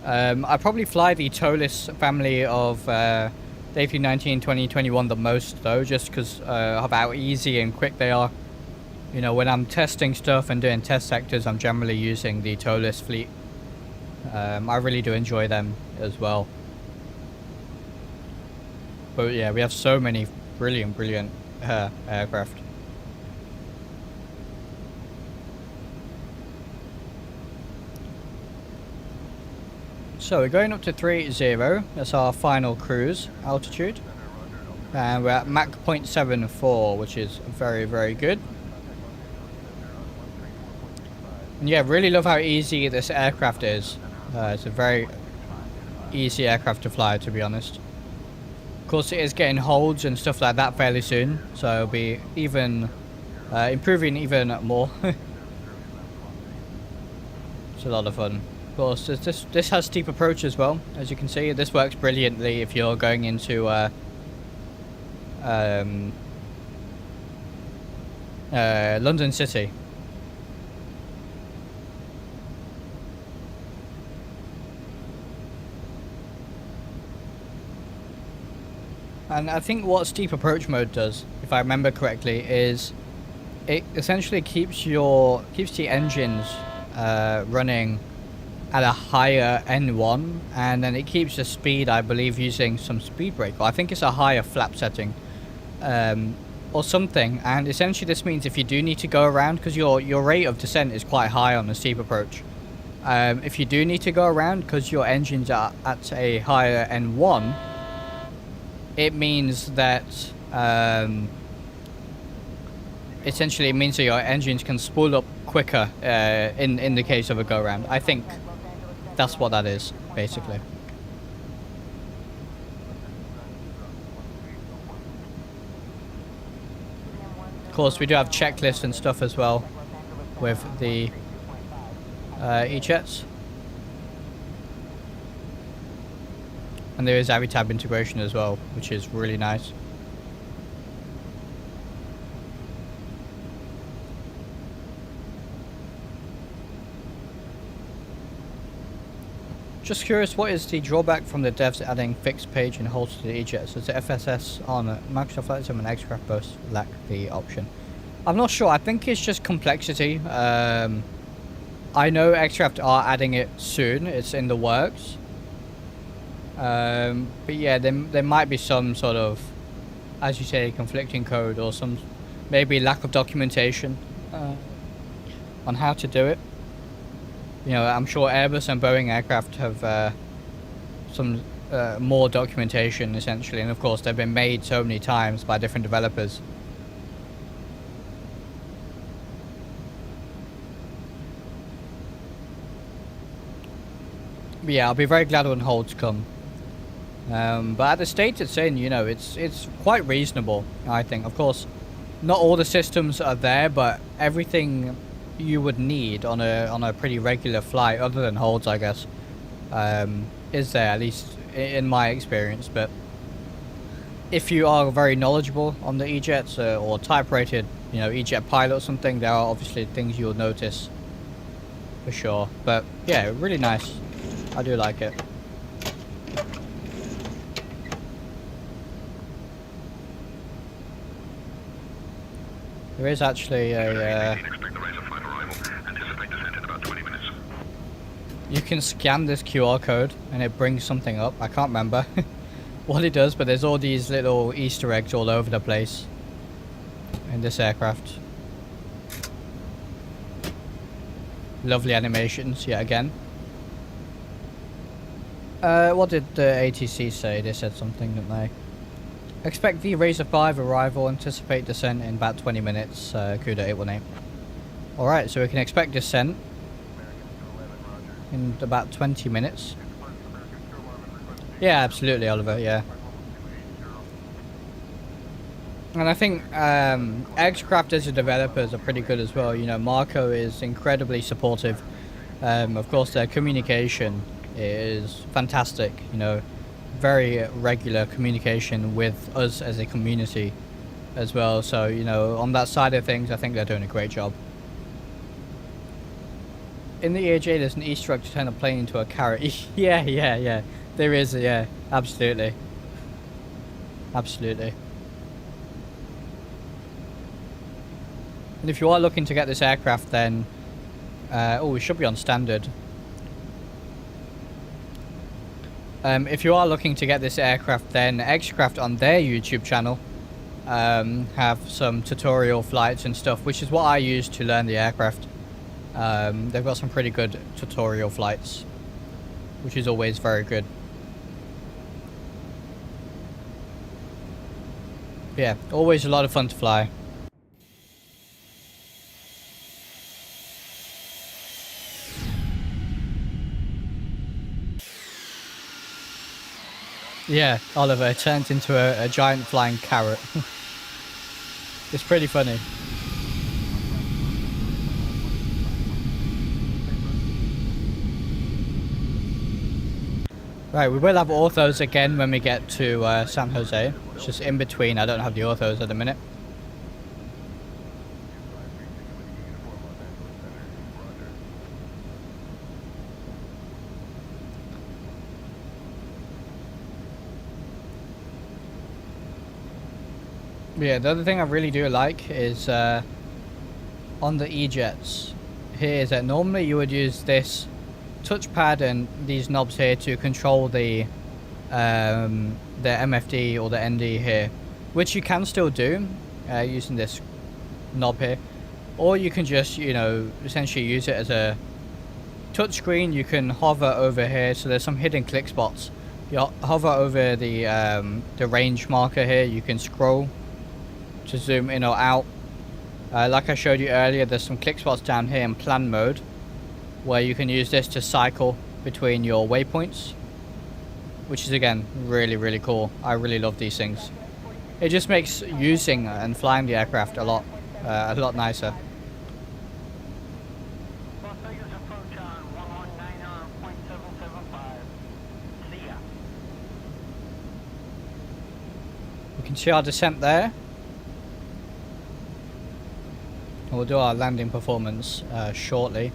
A: I probably fly the Tolis family of the A319 2021 the most, though, just because of how easy and quick they are. When I'm testing stuff and doing test sectors, I'm generally using the Tolis fleet. I really do enjoy them as well. But yeah, we have so many brilliant aircraft. So we're going up to 30. That's our final cruise altitude. And we're at Mach 0.74, which is very, very good. And yeah, really love how easy this aircraft is. It's a very easy aircraft to fly, to be honest. Of course, it is getting holds and stuff like that fairly soon, so it'll be even improving even more. It's a lot of fun. Of course, this has steep approach as well, as you can see. This works brilliantly if you're going into London City. And I think what steep approach mode does, if I remember correctly, is it essentially keeps the engines running at a higher N1, and then it keeps the speed, I believe, using some speed brake, or I think it's a higher flap setting, or something. And essentially this means if you do need to go around, because your rate of descent is quite high on the steep approach, if you do need to go around because your engines are at a higher N1, it means that essentially it means that your engines can spool up quicker in the case of a go around. I think that's what that is, basically. Of course, we do have checklists and stuff as well with the E-jets. And there is Avitab integration as well, which is really nice. Just curious, what is the drawback from the devs adding fixed page and holds to the E-jets? Does the FSS on Microsoft Flight Sim and X-Craft both lack the option? I'm not sure. I think it's just complexity. I know X-Craft are adding it soon. It's in the works. But yeah, there might be some sort of, as you say, conflicting code, or some maybe lack of documentation on how to do it. You know, I'm sure Airbus and Boeing aircraft have some more documentation, essentially, and of course they've been made so many times by different developers. But yeah, I'll be very glad when holds come. But at the state it's in, you know, it's quite reasonable, I think. Of course, not all the systems are there, but everything you would need on a pretty regular flight, other than holds, I guess, is there, at least in my experience. But if you are very knowledgeable on the E-jets or type-rated, you know, E-jet pilot or something, there are obviously things you'll notice for sure. But yeah, really nice. I do like it. There is actually a you can scan this QR code and it brings something up. I can't remember what it does, but there's all these little Easter eggs all over the place in this aircraft. Lovely animations yet again. What did the ATC say? They said something, didn't they? Expect the Razor 5 arrival, anticipate descent in about 20 minutes, CUDA 818. Alright, so we can expect descent in about 20 minutes. Yeah, absolutely, Oliver, yeah. And I think X-Craft as a developers are pretty good as well. You know, Marco is incredibly supportive. Of course, their communication is fantastic, you know. Very regular communication with us as a community as well, so you know, on that side of things I think they're doing a great job. In the EAJ there's an Easter egg to turn a plane into a carrot. yeah, there is, yeah, absolutely. And if you are looking to get this aircraft, then oh, we should be on standard. If you are looking to get this aircraft, then X-Craft on their YouTube channel have some tutorial flights and stuff, which is what I use to learn the aircraft. They've got some pretty good tutorial flights. which is always very good. Yeah, always a lot of fun to fly. Yeah, Oliver turns into a giant flying carrot. It's pretty funny. Right, we will have orthos again when we get to San Jose. It's just in between, I don't have the orthos at the minute. Yeah, the other thing I really do like is on the E-Jets here is that normally you would use this touchpad and these knobs here to control the MFD or the ND here, which you can still do using this knob here, or you can just, you know, essentially use it as a touchscreen. You can hover over here, so there's some hidden click spots. You hover over the range marker here, you can scroll to zoom in or out. Like I showed you earlier, there's some click spots down here in plan mode where you can use this to cycle between your waypoints, which is again really cool. I really love these things. It just makes using and flying the aircraft a lot nicer. We can see our descent there. We'll do our landing performance shortly.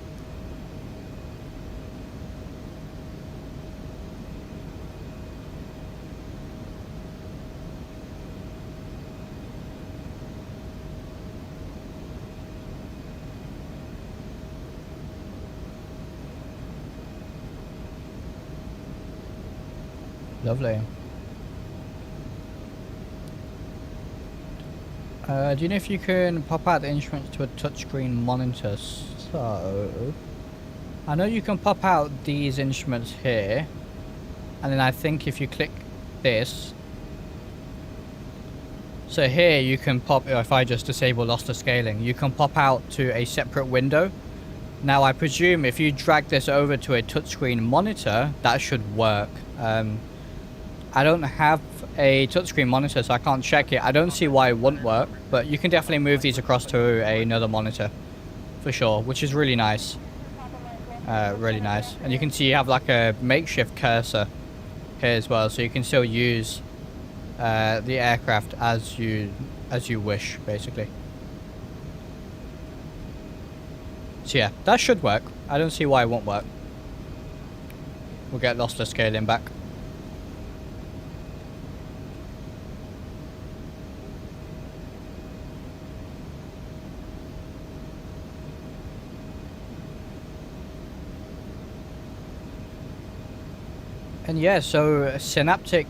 A: Lovely. Do you know if you can pop out the instruments to a touchscreen monitor? So, I know you can pop out these instruments here, and then I think if you click this, so here you can pop, if I just disable loss to scaling, you can pop out to a separate window. Now I presume if you drag this over to a touchscreen monitor, that should work. I don't have a touchscreen monitor, so I can't check it. I don't see why it wouldn't work, but you can definitely move these across to another monitor for sure, which is really nice. Really nice. And you can see you have like a makeshift cursor here as well, so you can still use the aircraft as you wish, basically. So yeah, that should work. I don't see why it won't work. We'll get lost to scaling back. And yeah, so Synaptic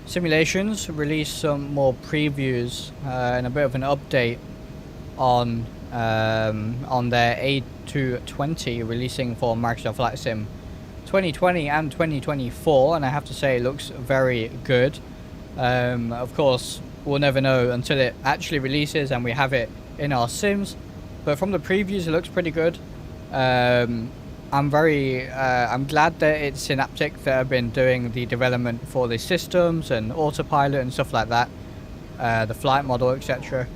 A: Simulations released some more previews and a bit of an update on their A220 releasing for Microsoft Flight Sim 2020 and 2024, and I have to say it looks very good. Of course, we'll never know until it actually releases and we have it in our sims, but from the previews it looks pretty good. I'm glad that it's Synaptic that have been doing the development for the systems and autopilot and stuff like that, the flight model, etc.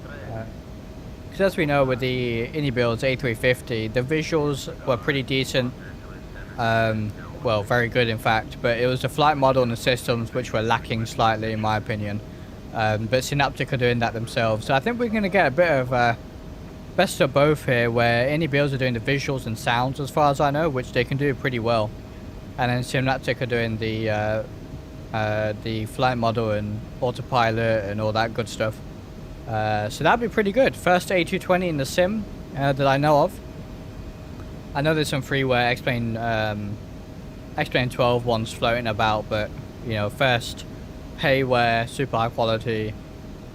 A: Because as we know with the Indie Builds A350, the visuals were pretty decent, well, very good in fact, but it was the flight model and the systems which were lacking slightly in my opinion. But Synaptic are doing that themselves, so I think we're going to get a bit of best of both here, where Indie Builds are doing the visuals and sounds as far as I know, which they can do pretty well, and then Synaptic are doing the flight model and autopilot and all that good stuff. So that'd be pretty good. First A220 in the sim that I know of. I know there's some freeware XP12 ones floating about, but you know, first payware, super high quality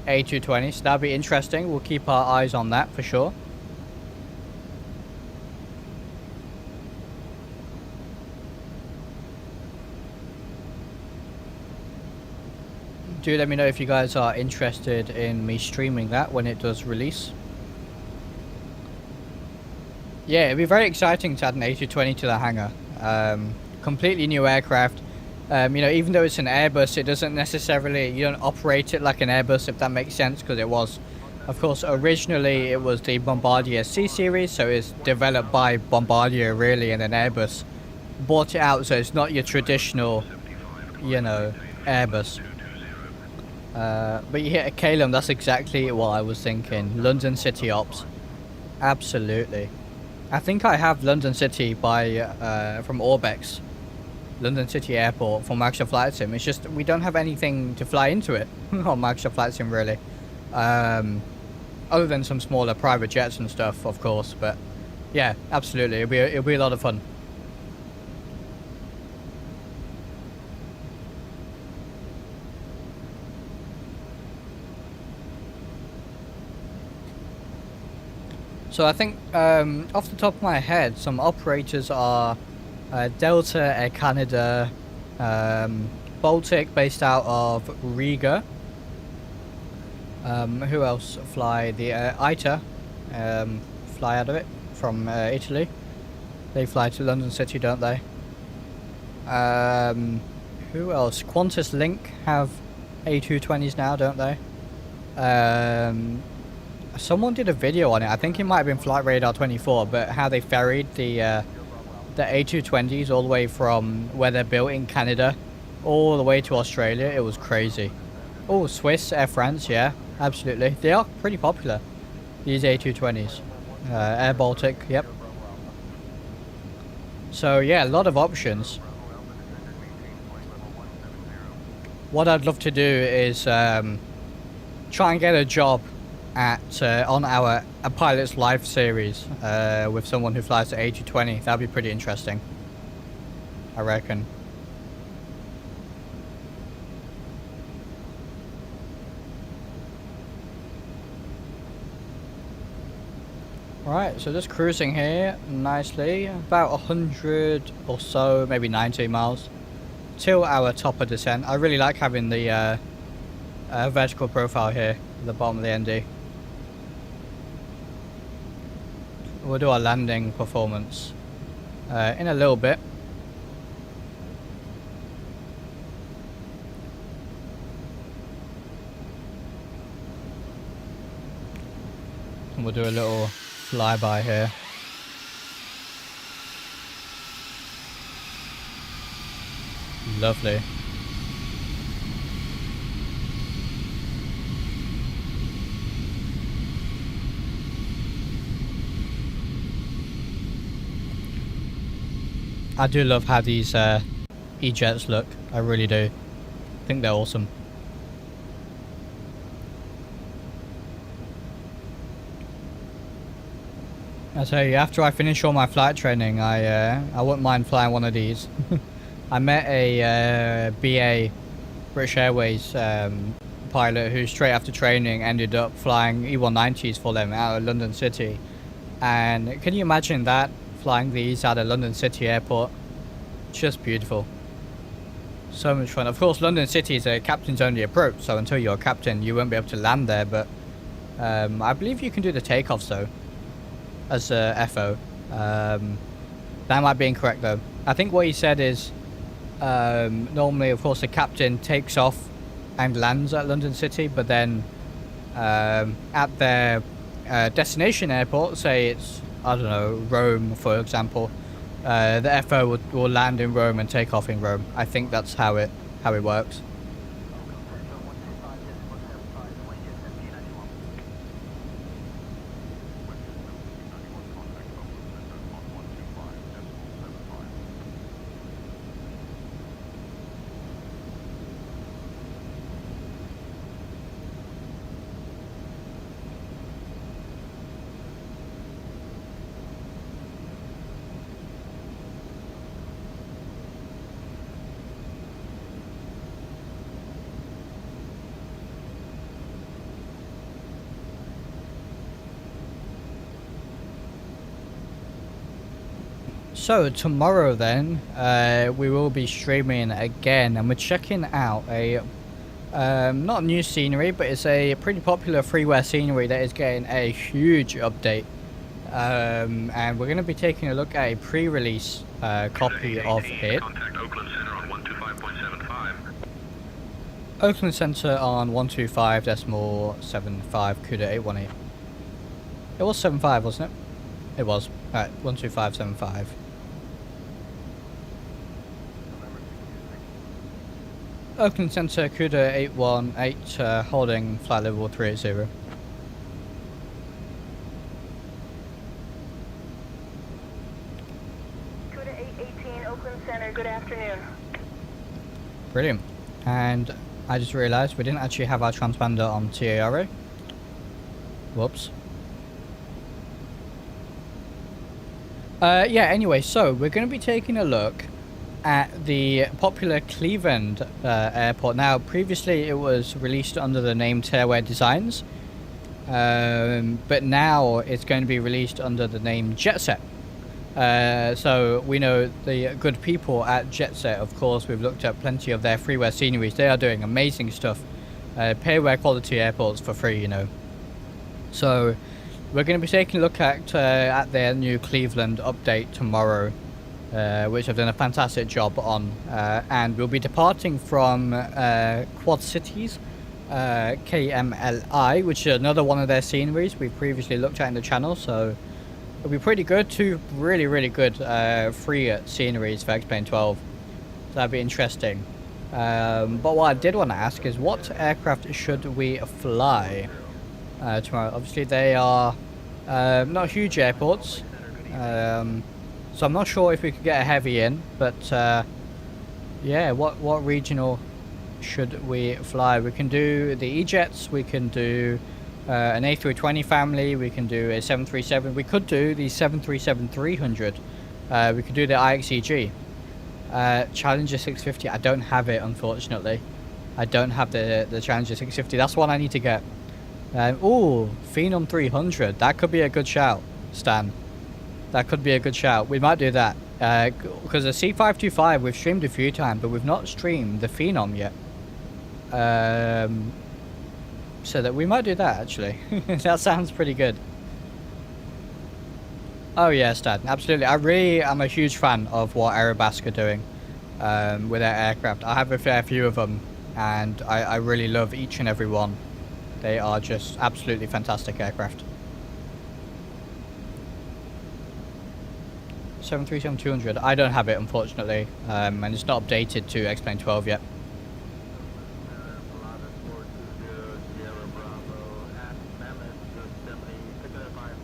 A: A220, so that'd be interesting. We'll keep our eyes on that for sure. do let me know if you guys are interested in me streaming that when it does release. Yeah, it'd be very exciting to add an A220 to the hangar. Completely new aircraft. You know, even though it's an Airbus, it doesn't necessarily, you don't operate it like an Airbus, if that makes sense, because it was, of course, originally it was the Bombardier C series, so it's developed by Bombardier really, and then Airbus bought it out, so it's not your traditional, you know, Airbus. But yeah, Calum, that's exactly what I was thinking. London City Ops. Absolutely. I think I have London City by from Orbex. London City Airport for Microsoft Flight Sim. It's just we don't have anything to fly into it on Microsoft Flight Sim really. Other than some smaller private jets and stuff, of course. But yeah, absolutely, it'll be a lot of fun. So I think off the top of my head, some operators are Delta, Air Canada, Baltic, based out of Riga. Who else fly? The ITA fly out of it from Italy. They fly to London City, don't they? Who else? Qantas Link have A220s now, don't they? Someone did a video on it. I think it might have been Flight Radar 24, but how they ferried the A220s all the way from where they're built in Canada all the way to Australia. It was crazy. Oh, Swiss, Air France, yeah, absolutely. They are pretty popular, these A220s. Air Baltic, yep. So yeah, a lot of options. What I'd love to do is try and get a job at on our A Pilot's Life series with someone who flies the A220. That'd be pretty interesting, I reckon. Right, so just cruising here nicely, about 100 or so, maybe 90 miles till our top of descent. I really like having the vertical profile here at the bottom of the ND. We'll do our landing performance in a little bit. And we'll do a little flyby here. Lovely. I do love how these E-jets look. I really do. I think they're awesome. I tell you, after I finish all my flight training, I wouldn't mind flying one of these. I met a BA, British Airways pilot who straight after training ended up flying E190s for them out of London City. And can you imagine that? Flying these out of London City Airport. Just beautiful. So much fun. Of course, London City is a captain's only approach, so until you're a captain, you won't be able to land there, but I believe you can do the takeoffs though, as a FO. That might be incorrect though. I think what he said is normally, of course, the captain takes off and lands at London City, but then at their destination airport, say it's, I don't know, Rome, for example, the FO will land in Rome and take off in Rome. I think that's how it works. So tomorrow then, we will be streaming again, and we're checking out a Not new scenery, but it's a pretty popular freeware scenery that is getting a huge update. And we're going to be taking a look at a pre-release copy of it.
G: Contact Oakland Center on 125.75.
A: Oakland Center on 125.75, CUDA 818. It was 75, wasn't it? It was. Alright, 125.75. Oakland Center, CUDA 818, holding flight level 380.
I: CUDA 818, Oakland Center, good afternoon.
A: Brilliant. And I just realized we didn't actually have our transponder on TARO. Whoops. Yeah, anyway, so we're going to be taking a look at the popular Cleveland airport. Now, previously it was released under the name Tailway Designs, but now it's going to be released under the name JetSet. So we know the good people at JetSet, of course. We've looked at plenty of their freeware sceneries. They are doing amazing stuff. Payware quality airports for free, you know. So we're going to be taking a look at their new Cleveland update tomorrow, which I've done a fantastic job on. And we'll be departing from Quad Cities, KMLI, which is another one of their sceneries we've previously looked at in the channel. So it'll be pretty good. Two really good free sceneries for XP12. So that'd be interesting. But what I did want to ask is, what aircraft should we fly tomorrow? Obviously they are not huge airports, so I'm not sure if we could get a heavy in, but yeah, what regional should we fly? We can do the E-Jets, we can do an A320 family, we can do a 737, we could do the 737-300, we could do the IXEG. Challenger 650, I don't have it, unfortunately. I don't have the Challenger 650, that's one I need to get. Ooh, Phenom 300, that could be a good shout, Stan. That could be a good shout. We might do that. Because the C525 we've streamed a few times, but we've not streamed the Phenom yet. So that we might do that, actually. That sounds pretty good. Oh yeah, Stan, absolutely. I really am a huge fan of what Aerospace are doing with their aircraft. I have a fair few of them, and I really love each and every one. They are just absolutely fantastic aircraft. 737-200, I don't have it, unfortunately, and it's not updated to XP12 yet.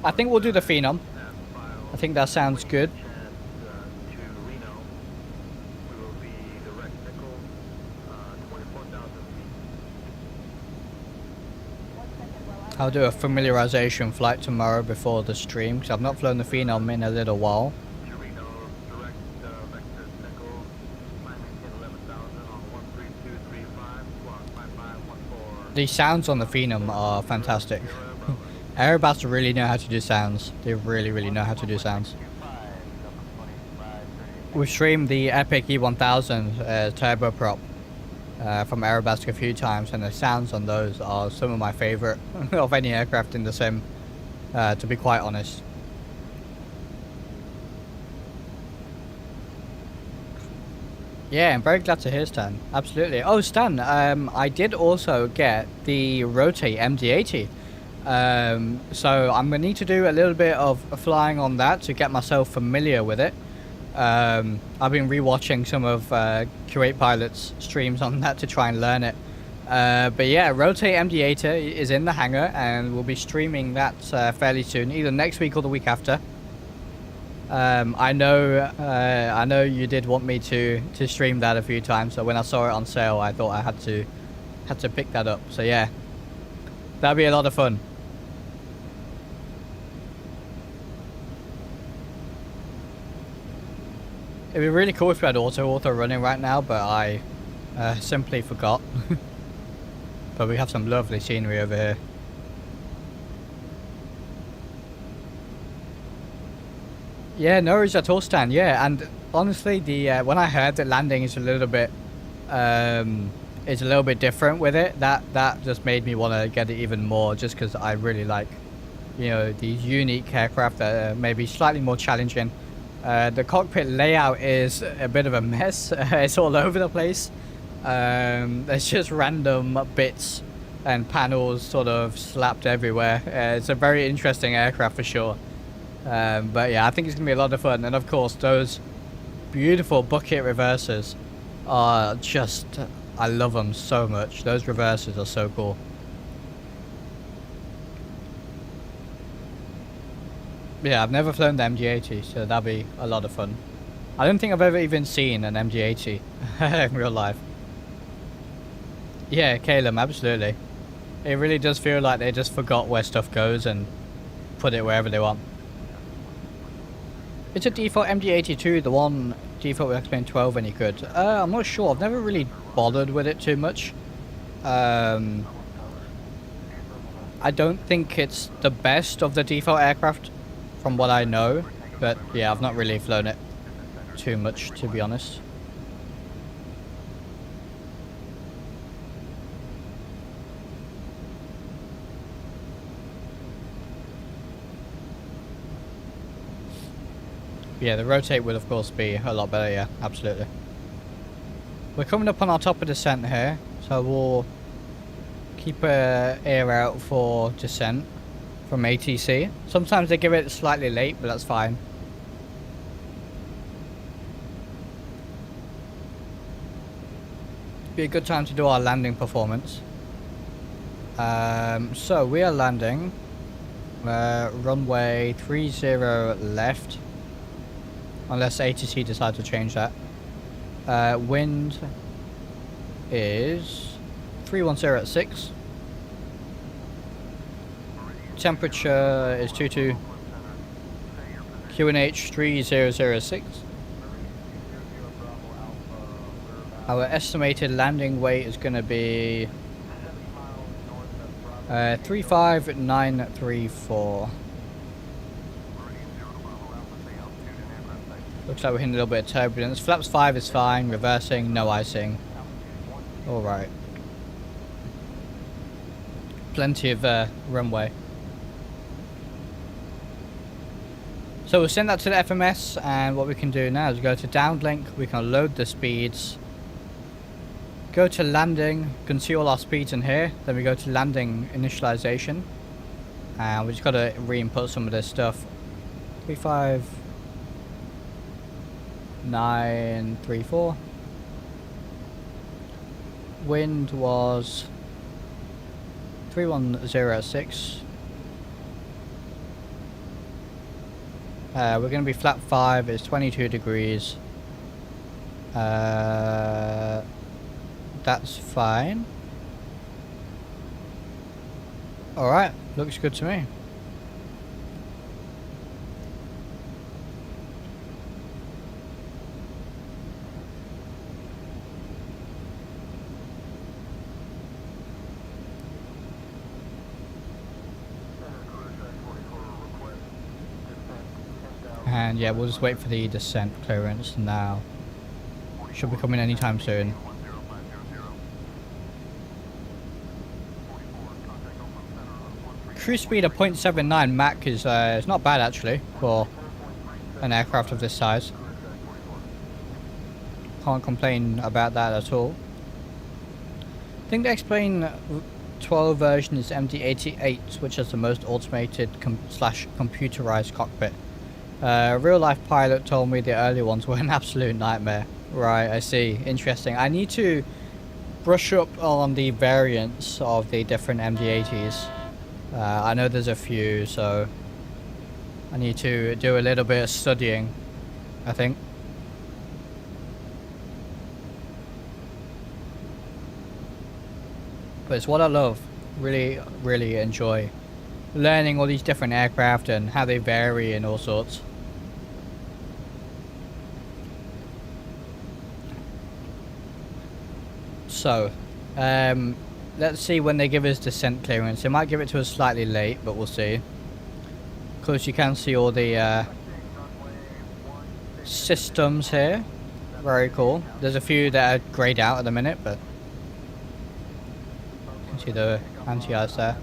A: I think we'll do the Phenom. I think that sounds good. I'll do a familiarization flight tomorrow before the stream, because I've not flown the Phenom in a little while. The sounds on the Phenom are fantastic. Aerobats really know how to do sounds. They really know how to do sounds. We've streamed the Epic E1000 turboprop from Aerobats a few times, and the sounds on those are some of my favorite of any aircraft in the sim, to be quite honest. Yeah, I'm very glad to hear, Stan. Absolutely. Oh, Stan, I did also get the Rotate MD-80. So I'm going to need to do a little bit of flying on that to get myself familiar with it. I've been rewatching some of Q8 Pilot's streams on that to try and learn it. But yeah, Rotate MD-80 is in the hangar, and we'll be streaming that fairly soon, either next week or the week after. I know you did want me to stream that a few times, so when I saw it on sale, I thought I had to pick that up. So yeah, that'll be a lot of fun. It'd be really cool if we had auto running right now, but I simply forgot. But we have some lovely scenery over here. Yeah, no worries at all, Stan. Yeah, and honestly, the when I heard that landing is a little bit is a little bit different with it. That just made me want to get it even more, just because I really like, you know, these unique aircraft that are maybe slightly more challenging. The cockpit layout is a bit of a mess. It's all over the place. There's just random bits and panels sort of slapped everywhere. It's a very interesting aircraft for sure. But yeah, I think it's gonna be a lot of fun. And of course, those beautiful bucket reversers are just, I love them so much. Those reversers are so cool. Yeah, I've never flown the MD-80, so that'll be a lot of fun. I don't think I've ever even seen an MD-80 in real life. Yeah, KLAS, absolutely. It really does feel like they just forgot where stuff goes and put it wherever they want. It's a default MD-82, the one default with XP12 when you could. I'm not sure. I've never really bothered with it too much. I don't think it's the best of the default aircraft from what I know, but yeah, I've not really flown it too much, to be honest. Yeah, the rotate would of course be a lot better, yeah, absolutely. We're coming up on our top of descent here, so we'll keep air out for descent from ATC. Sometimes they give it slightly late, but that's fine. Be a good time to do our landing performance. So we are landing runway 30 left. Unless ATC decide to change that. Wind is 310 at 6. Temperature is 22. QNH 3006. Our estimated landing weight is going to be 35934. Looks like we're hitting a little bit of turbulence. Flaps 5 is fine. Reversing, no icing. Alright. Plenty of runway. So we'll send that to the FMS, and what we can do now is go to downlink. We can load the speeds. Go to landing. You can see all our speeds in here. Then we go to landing initialization. And we just got to re-input some of this stuff. 35934. Wind was 3106. We're going to be flap 5. It's 22 degrees. That's fine. Alright, looks good to me. And yeah, we'll just wait for the descent clearance now. Should be coming anytime soon. Cruise speed of 0.79 Mach is it's not bad actually for an aircraft of this size. Can't complain about that at all. I think the XP12 version is MD88, which has the most automated slash computerized cockpit. Real life pilot told me the early ones were an absolute nightmare. Right, I see. Interesting. I need to brush up on the variants of the different MD80s. I know there's a few, so I need to do a little bit of studying, I think. But it's what I love. Really, really enjoy learning all these different aircraft and how they vary and all sorts. So, let's see when they give us descent clearance. They might give it to us slightly late, but we'll see. Of course, you can see all the systems here. Very cool. There's a few that are grayed out at the minute, but see the anti-ice there.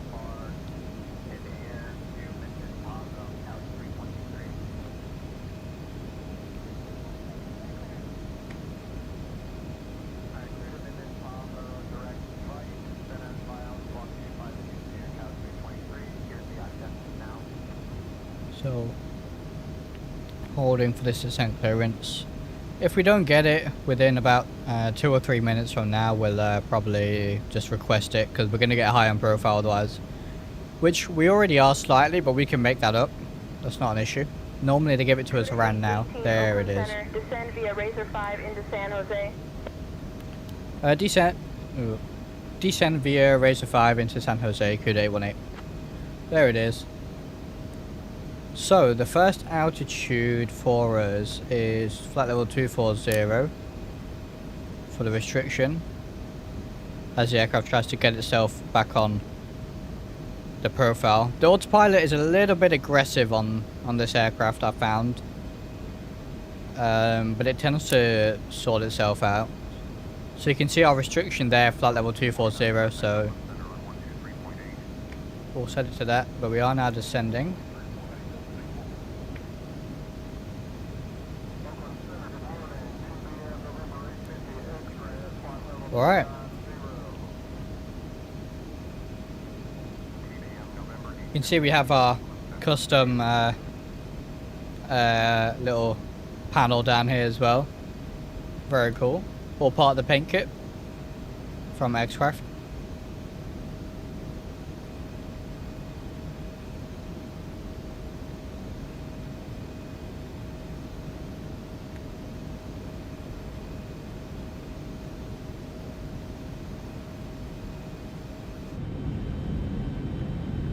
A: So, holding for this descent clearance. If we don't get it within about 2 or 3 minutes from now, we'll probably just request it, because we're going to get high on profile otherwise. Which we already are slightly, but we can make that up. That's not an issue. Normally they give it to us around now. There it is.
I: Descend via Razor 5 into San Jose.
A: Descend via Razor 5 into San Jose, CUDA 818. There it is. So, the first altitude for us is flight level 240 for the restriction, as the aircraft tries to get itself back on the profile. The autopilot is a little bit aggressive on this aircraft, I found, but it tends to sort itself out. So you can see our restriction there, flight level 240, so we'll set it to that, but we are now descending. Alright. You can see we have our custom little panel down here as well. Very cool. All part of the paint kit from Xcraft.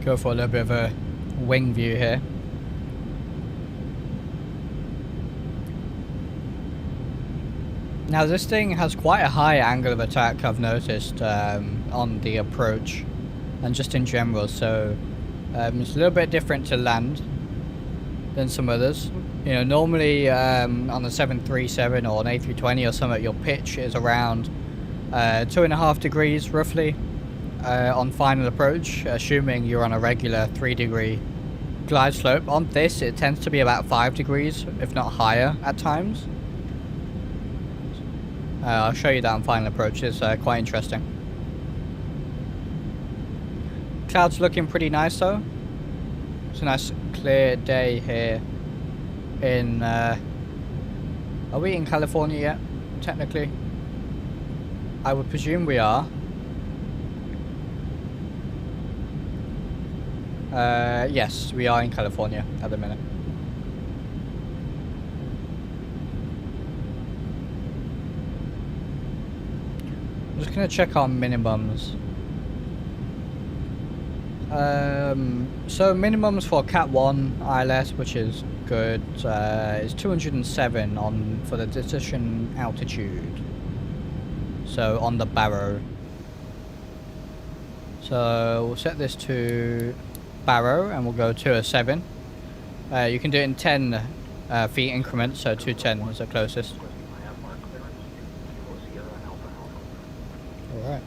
A: Go for a little bit of a wing view here. Now this thing has quite a high angle of attack, I've noticed, on the approach and just in general, so it's a little bit different to land than some others. You know, normally on the 737 or an A320 or something, your pitch is around 2.5 degrees roughly. On final approach, assuming you're on a regular 3-degree glide slope. On this, it tends to be about 5 degrees, if not higher at times. I'll show you that on final approach. It's quite interesting. Clouds looking pretty nice though. It's a nice clear day here in... are we in California yet, technically? I would presume we are. Yes, we are in California at the minute. I'm just going to check our minimums. So minimums for Cat 1 ILS, which is good, is 207 for the decision altitude. So on the Barrow. So we'll set this to Barrow and we'll go 207. You can do it in 10 feet increments, so 210 is the closest. Alright.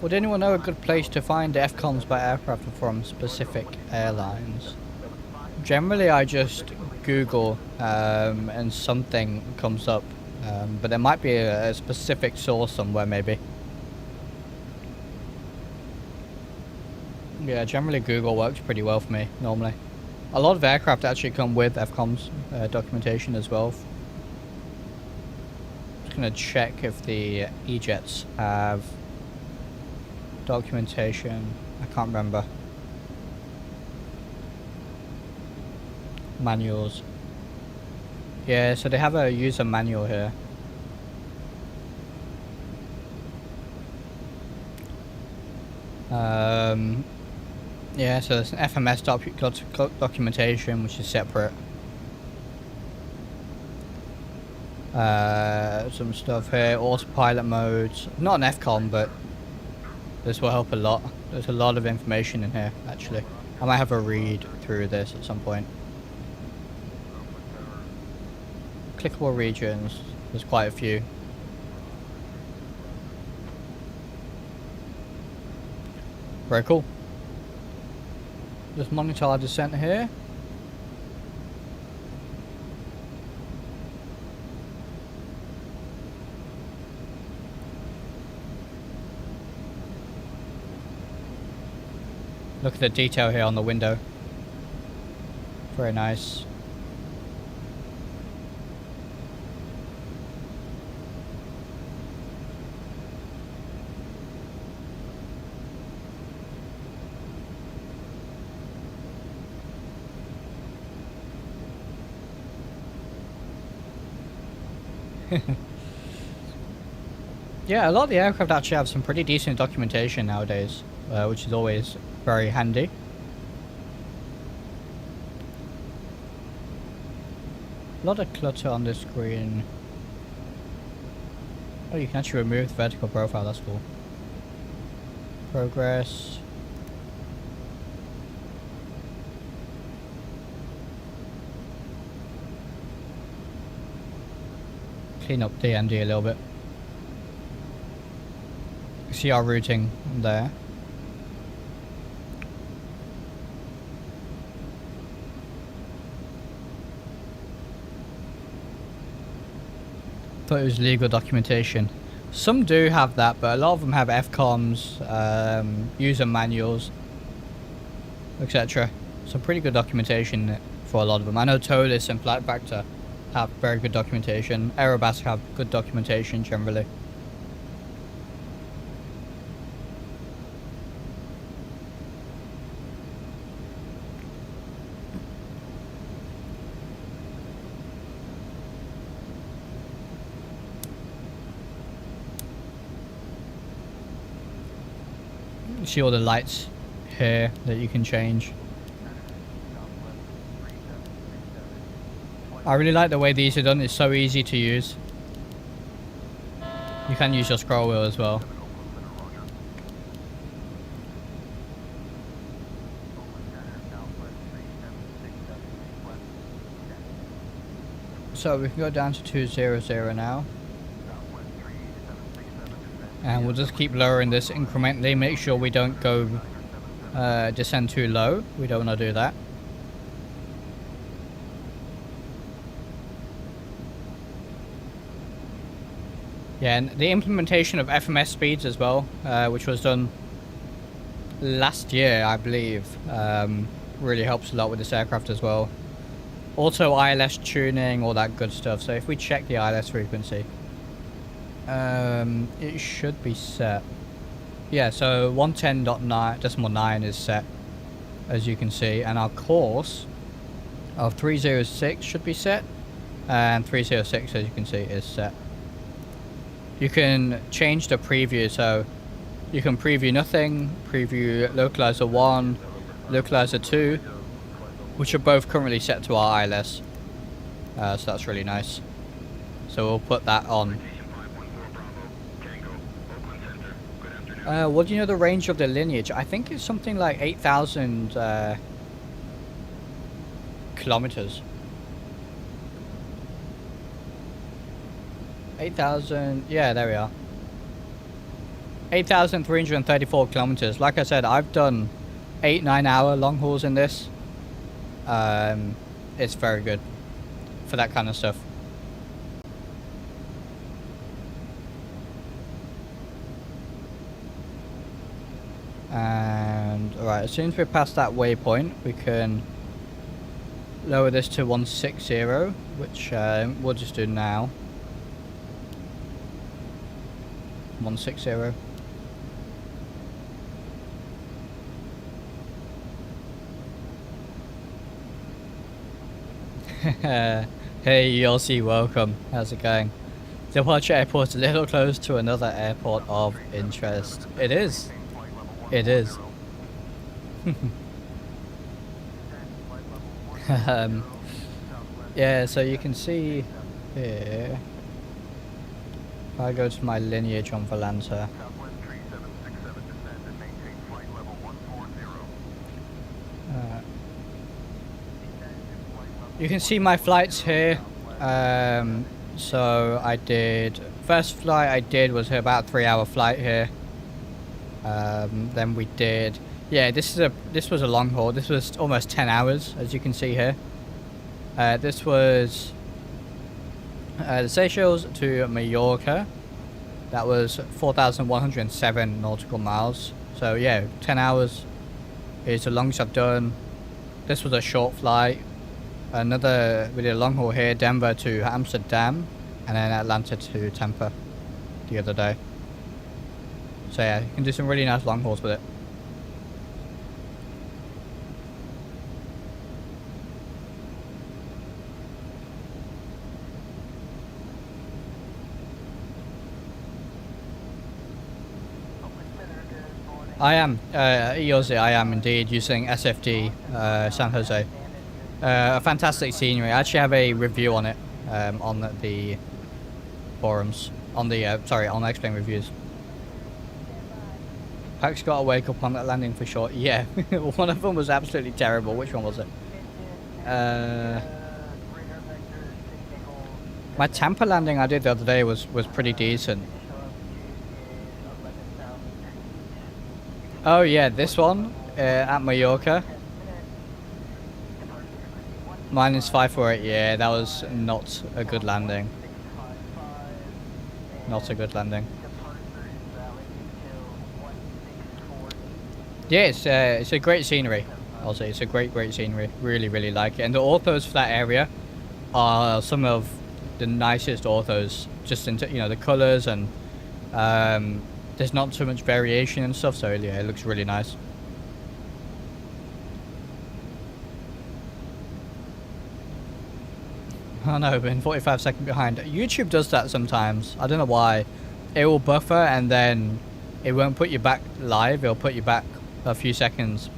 A: Would anyone know a good place to find FCOMs by aircraft from specific airlines? Generally I just Google and something comes up, but there might be a specific source somewhere maybe. Yeah, generally Google works pretty well for me normally. A lot of aircraft actually come with FCOMs documentation as well. Just gonna check if the E-jets have documentation. I can't remember. Manuals. Yeah, so they have a user manual here. Yeah, so there's an FMS documentation, which is separate. Some stuff here, autopilot modes. Not an FCOM, but this will help a lot. There's a lot of information in here, actually. I might have a read through this at some point. clickable regions. There's quite a few. Very cool. Just monitor our descent here. Look at the detail here on the window. Very nice. Yeah, a lot of the aircraft actually have some pretty decent documentation nowadays, which is always very handy. A lot of clutter on this screen. Oh, you can actually remove the vertical profile, that's cool. Progress. Clean up DMD a little bit. See our routing there. Thought it was legal documentation. Some do have that, but a lot of them have FCOMs, user manuals, etc. Some pretty good documentation for a lot of them. I know TOLIS and Flight Factor have very good documentation. Aerobas have good documentation generally. See all the lights here that you can change. I really like the way these are done. It's so easy to use. You can use your scroll wheel as well. So we can go down to 200 now. And we'll just keep lowering this incrementally. Make sure we don't go descend too low. We don't want to do that. Yeah, and the implementation of FMS speeds as well, which was done last year, I believe, really helps a lot with this aircraft as well. Also ILS tuning, all that good stuff. So if we check the ILS frequency, it should be set. Yeah, so 110.9 is set, as you can see, and our course of 306 should be set, and 306, as you can see, is set. You can change the preview, so you can preview nothing, preview localizer 1, localizer 2, which are both currently set to our ILS, so that's really nice. So we'll put that on. What do you know the range of the Lineage? I think it's something like 8,000 kilometers. 8,000, yeah, there we are. 8,334 kilometers. Like I said, I've done 8-9 hour long hauls in this. It's very good for that kind of stuff. And alright, as soon as we're past that waypoint, we can lower this to 160, which we'll just do now. 160. Hey Yossi, welcome. How's it going? Departure airport's a little close to another airport of interest. It is. It is. Yeah, so you can see here. If I go to my Lineage on Volanta. You can see my flights here. So I did, first flight I did was about 3-hour flight here. Then we did, yeah, this was a long haul. This was almost 10 hours, as you can see here. This was the Seychelles to Mallorca. That was 4,107 nautical miles. So yeah, 10 hours is the longest I've done. This was a short flight. We did a long haul here, Denver to Amsterdam, and then Atlanta to Tampa the other day. So yeah, you can do some really nice long hauls with it. I am, Eosi, I am indeed using SFD San Jose. A fantastic scenery. I actually have a review on it on the forums, on the sorry, on X-Plane Reviews. Pack's got to wake up on that landing for sure. Yeah, one of them was absolutely terrible. Which one was it? My Tampa landing I did the other day was pretty decent. Oh yeah, this one at Mallorca. -548. Yeah, that was not a good landing. Not a good landing. Yeah, it's a great scenery. I'll say it's a great scenery. Really like it. And the orthos for that area are some of the nicest orthos. Just into, you know, the colors, and there's not too much variation and stuff. So yeah, it looks really nice. Oh no, been 45 seconds behind. YouTube does that sometimes. I don't know why. It will buffer and then it won't put you back live. It'll put you back a few seconds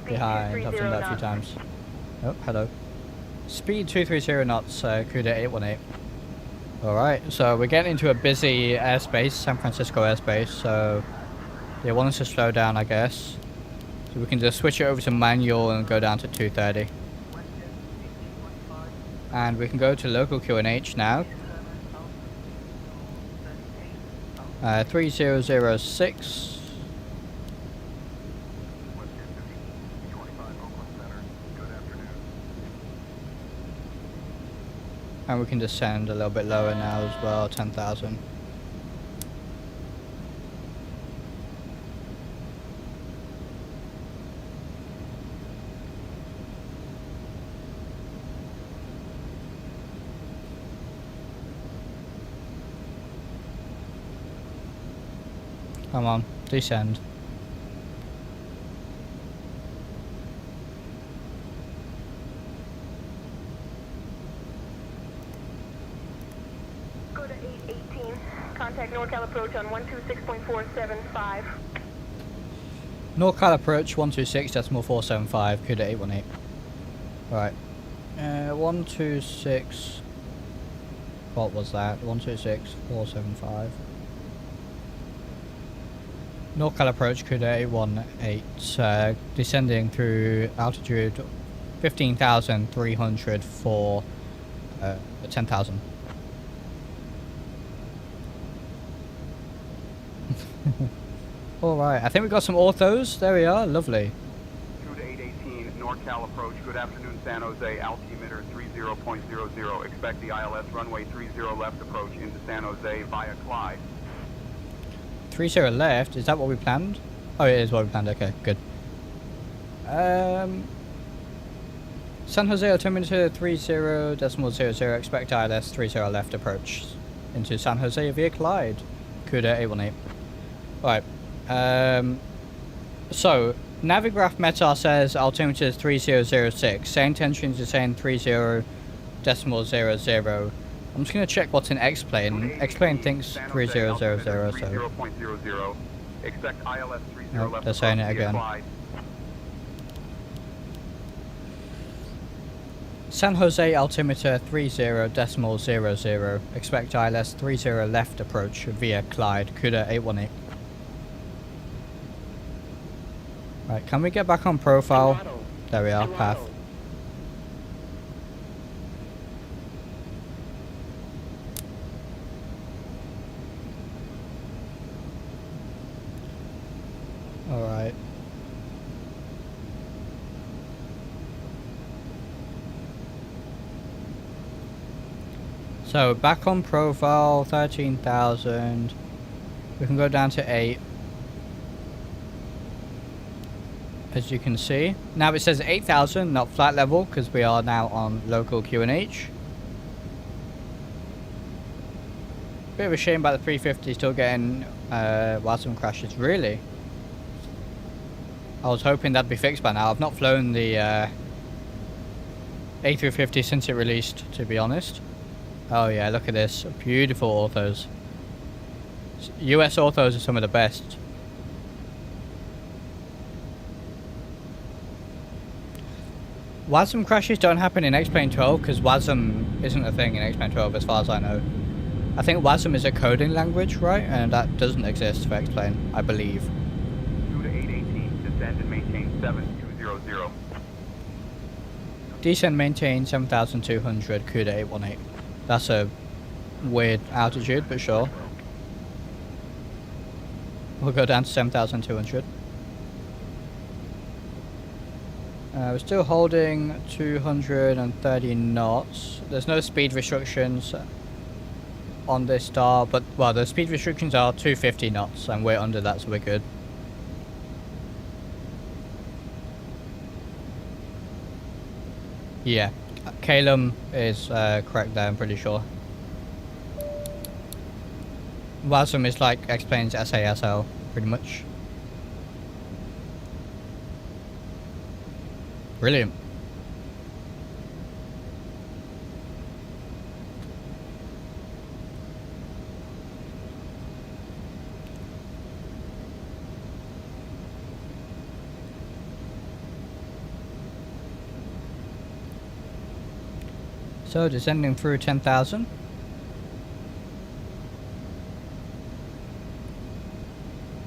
A: behind. I've done that a few times. Oh, hello. Speed 230 knots, CUDA 818. Alright, so we're getting into a busy airspace, San Francisco airspace, so they want us to slow down, I guess. So we can just switch it over to manual and go down to 230. And we can go to local QNH now. 3006. And we can descend a little bit lower now as well, 10,000. Come on, descend.
I: Go to 818. Contact NorCal approach on 126.475.
A: NorCal approach 126.475, CUDA 818. Right. 126. What was that? 126.475. NorCal approach CUDA 818, descending through altitude 15,300 for 10,000. Alright, I think we got some orthos. There we are, lovely.
J: CUDA 818, NorCal approach. Good afternoon, San Jose. Altimeter 30.00. Expect the ILS runway 30 left approach into San Jose via Clyde.
A: 30 left, is that what we planned? Oh, it is what we planned, okay, good. San Jose altimeter 30.00, expect ILS 30 left approach into San Jose via Clyde, CUDA 818. Right, so Navigraph Metar says altimeter is 3006, Say intentions is saying 30.00. I'm just going to check what's in X-Plane. X-Plane thinks 3000, so...
J: 0.00. Expect ILS 30
A: Nope,
J: left
A: they're saying it again.
J: Clyde.
A: San Jose altimeter 30.00. Expect ILS 30 left approach via Clyde, CUDA 818. Right, can we get back on profile? There we are, path. So back on profile, 13,000. We can go down to 8. As you can see. Now it says 8,000, not flight level, because we are now on local QNH. Bit of a shame about the 350 still getting WASM crashes, really. I was hoping that'd be fixed by now. I've not flown the A350 since it released, to be honest. Oh yeah, look at this. Beautiful orthos. US orthos are some of the best. WASM crashes don't happen in X-Plane 12 because WASM isn't a thing in X-Plane 12 as far as I know. I think WASM is a coding language, right? And that doesn't exist for X-Plane, I believe.
J: 2 to 818, descend and maintain 7200.
A: Descend, maintain 7,200, CUDA 818. That's a weird altitude, but sure. We'll go down to 7,200. We're still holding 230 knots. There's no speed restrictions on this star, but, well, the speed restrictions are 250 knots, and we're under that, so we're good. Yeah, KLAS is correct there, I'm pretty sure. WASM is like X-Plane's SASL, pretty much. Brilliant. So descending through 10,000.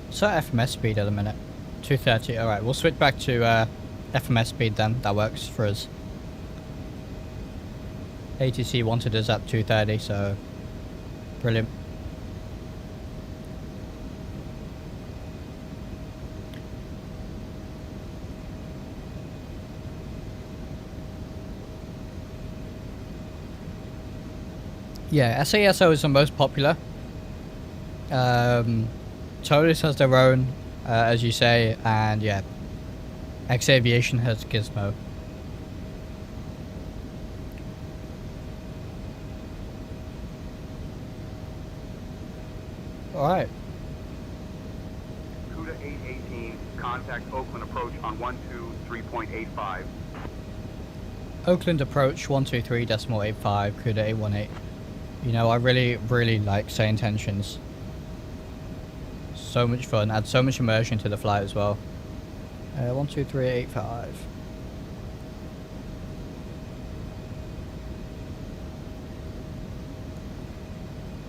A: So FMS speed at the minute. 230. Alright, we'll switch back to FMS speed then. That works for us. ATC wanted us at 230, so brilliant. Yeah, SASO is the most popular. Totus has their own, as you say, and yeah, X Aviation has Gizmo. Alright.
J: CUDA 818, contact Oakland approach on 123.85.
A: Oakland approach 123.85, CUDA 818. You know, I really like saying tensions. So much fun, add so much immersion to the flight as well. 123.85.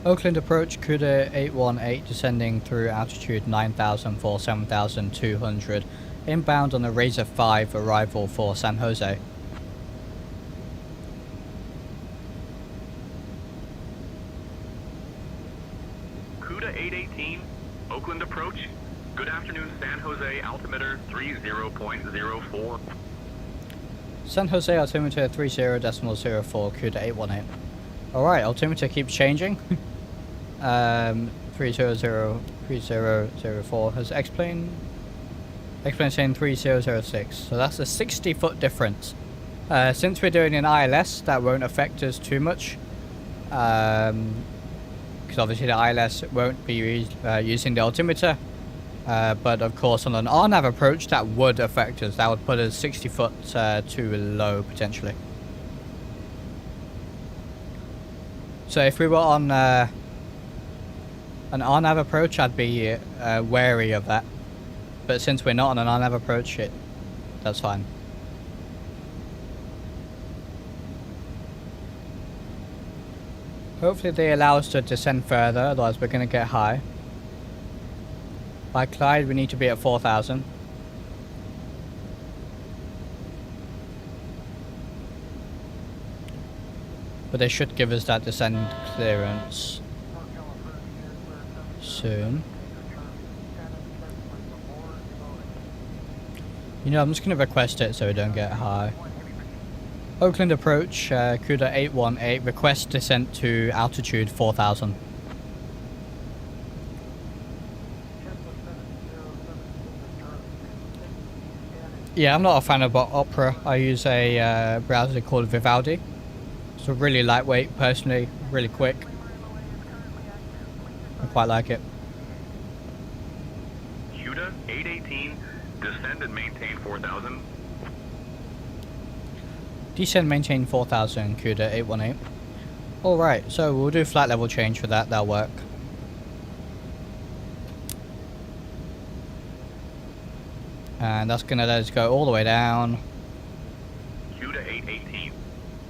A: Oakland approach, CUDA 818, descending through altitude 9,000 for 7,200. Inbound on the Razor 5, arrival for San Jose.
G: CUDA 818, Oakland approach. Good afternoon, San Jose, altimeter 30.04.
A: San Jose altimeter 30.04, CUDA 818. Alright, altimeter keeps changing. 30.04 has X-Plane saying 30.06, so that's a 60-foot difference. Since we're doing an ILS, that won't affect us too much. Because obviously the ILS won't be using the altimeter. But of course on an RNAV approach that would affect us. That would put us 60 foot too low potentially. So if we were on an RNAV approach, I'd be wary of that. But since we're not on an RNAV approach, that's fine. Hopefully they allow us to descend further, otherwise we're going to get high. By Clyde, we need to be at 4,000. But they should give us that descent clearance soon. You know, I'm just going to request it so we don't get high. Oakland approach, CUDA 818, request descent to altitude 4000. Yeah, I'm not a fan of Opera. I use a browser called Vivaldi. It's a really lightweight, personally, really quick. I quite like it.
G: CUDA 818, descend and maintain 4000.
A: Descend, maintain 4000, CUDA 818. Alright, so we'll do flight level change for that, that'll work. And that's going to let us go all the way down.
G: CUDA 818,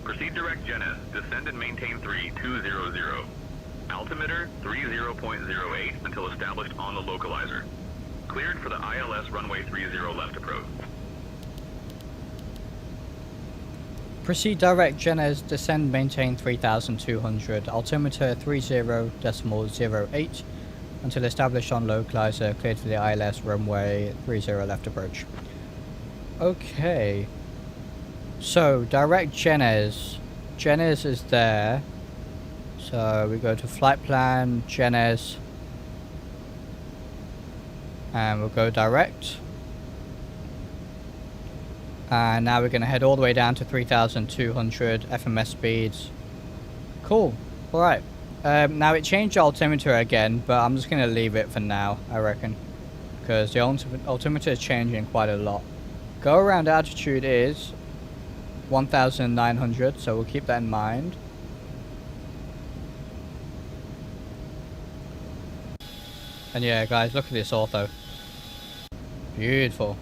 G: proceed direct Genes, descend and maintain 3200. Altimeter 30.08 until established on the localizer. Cleared for the ILS runway 30 left approach.
A: Proceed direct Genes, descend, maintain 3200. Altimeter 30.08 until established on localizer. Cleared for the ILS runway 30 left approach. Okay. So direct Genes. Genes is there. So we go to flight plan, Genes, and we'll go direct. And now we're going to head all the way down to 3200 FMS speeds. Cool. Alright. Now it changed the altimeter again, but I'm just going to leave it for now, I reckon. Because the altimeter is changing quite a lot. Go around altitude is 1900, so we'll keep that in mind. And yeah, guys, look at this ortho. Beautiful.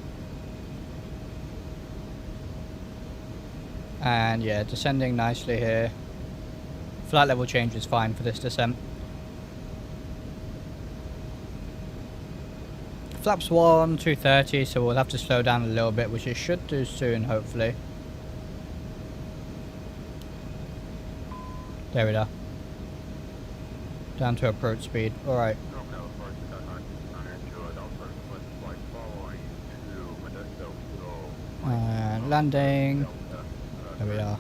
A: And yeah, descending nicely here. Flight level change is fine for this descent. Flaps 1, 230, so we'll have to slow down a little bit, which it should do soon, hopefully. There we are. Down to approach speed. Alright. And landing. There we are.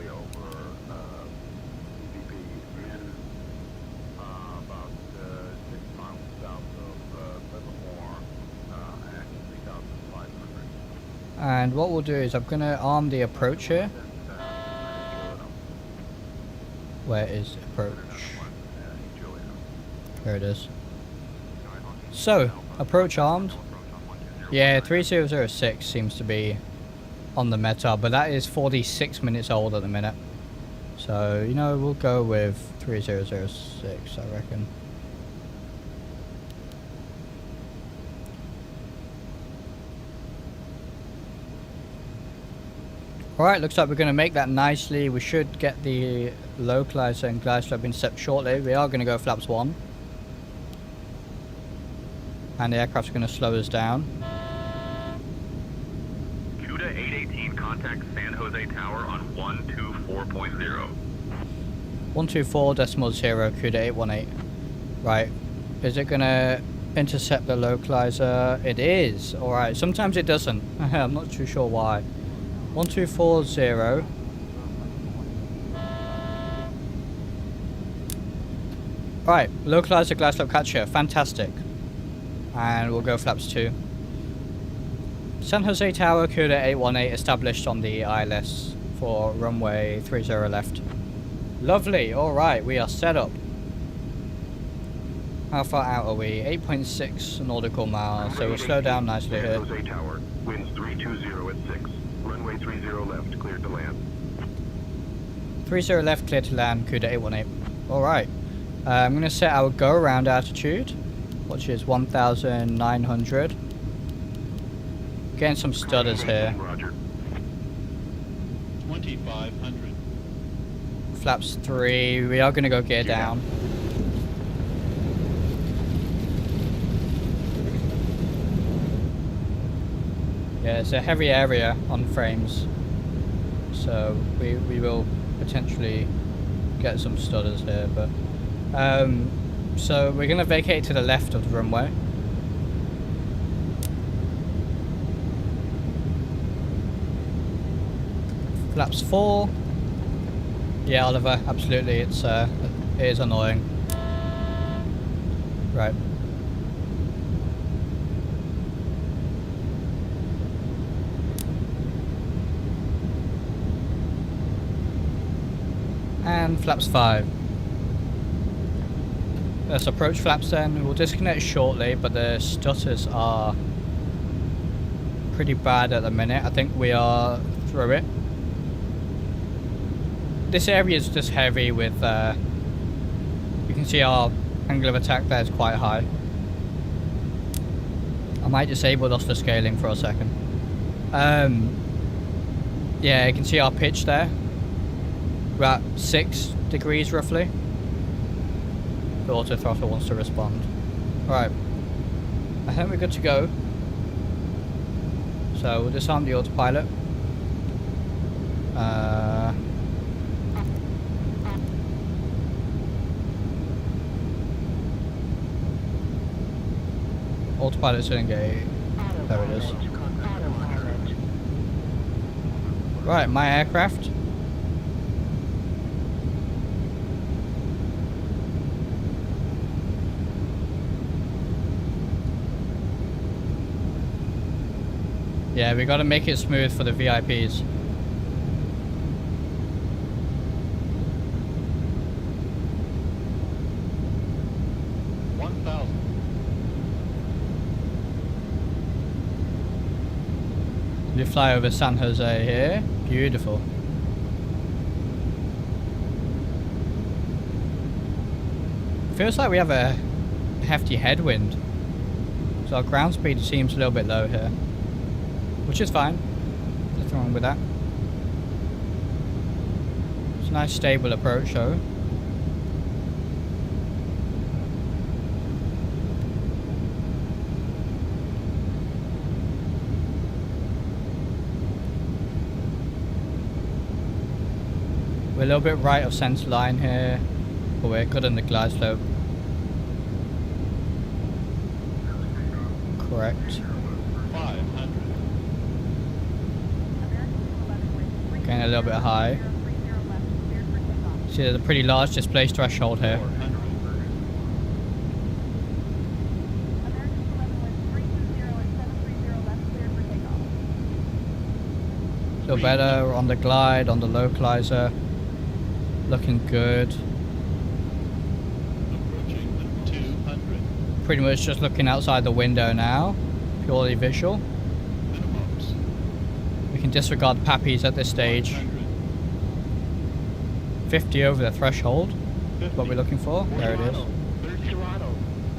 A: And what we'll do is I'm going to arm the approach here. Where is the approach? There it is. So, approach armed. Yeah, 3006 seems to be on the meta, but that is 46 minutes old at the minute. So, you know, we'll go with 3006, I reckon. Alright, looks like we're going to make that nicely. We should get the localizer and glide slope incept shortly. We are going to go flaps 1. And the aircraft's going to slow us down.
G: CUDA 818, contact San Jose Tower on 124.0.
A: 124.0, CUDA 818. Right. Is it going to intercept the localizer? It is. Alright, sometimes it doesn't. I'm not too sure why. 1240. Right, localizer glide slope catcher, fantastic. And we'll go flaps 2. San Jose Tower, CUDA 818 established on the ILS for runway 30 left. Lovely, alright, we are set up. How far out are we? 8.6 nautical miles, so we'll slow down nicely here.
K: San Jose Tower, winds 320 at 6. Runway 30 left, cleared to land.
A: 30 left, clear to land, CUDA 818. Alright. I'm going to set our go around altitude, which is 1900. Getting some stutters here.
K: Roger.
L: 2500.
A: Flaps 3. We are going to go gear down. Yeah, it's a heavy area on frames, so we will potentially get some stutters here, but so we're going to vacate to the left of the runway. Flaps 4. Yeah, Oliver, absolutely. It is annoying. Right. And flaps 5. Let's approach flaps then. We'll disconnect shortly, but the stutters are pretty bad at the minute. I think we are through it. This area is just heavy with, you can see our angle of attack there is quite high. I might disable us for scaling for a second. Yeah, you can see our pitch there. We're at 6 degrees roughly. The auto throttle wants to respond. Alright. I think we're good to go. So we'll disarm the autopilot. Autopilot's gonna go. There it is. Right, my aircraft. Yeah, we gotta make it smooth for the VIPs. We fly over San Jose here. Beautiful. Feels like we have a hefty headwind. So our ground speed seems a little bit low here. Which is fine. Nothing wrong with that. It's a nice stable approach though. We're a little bit right of center line here, but we're good on the glide slope. Correct.
L: 500.
A: Getting a little bit high. See, there's a pretty large displaced threshold here.
L: 400.
A: Feel better on the glide, on the localizer. Looking good.
L: Approaching the 200.
A: Pretty much just looking outside the window now. Purely visual.
L: Minimums.
A: We can disregard pappies at this stage.
L: 100.
A: 50 over the threshold.
L: 50.
A: What we're looking for. There it is.
L: Third throttle.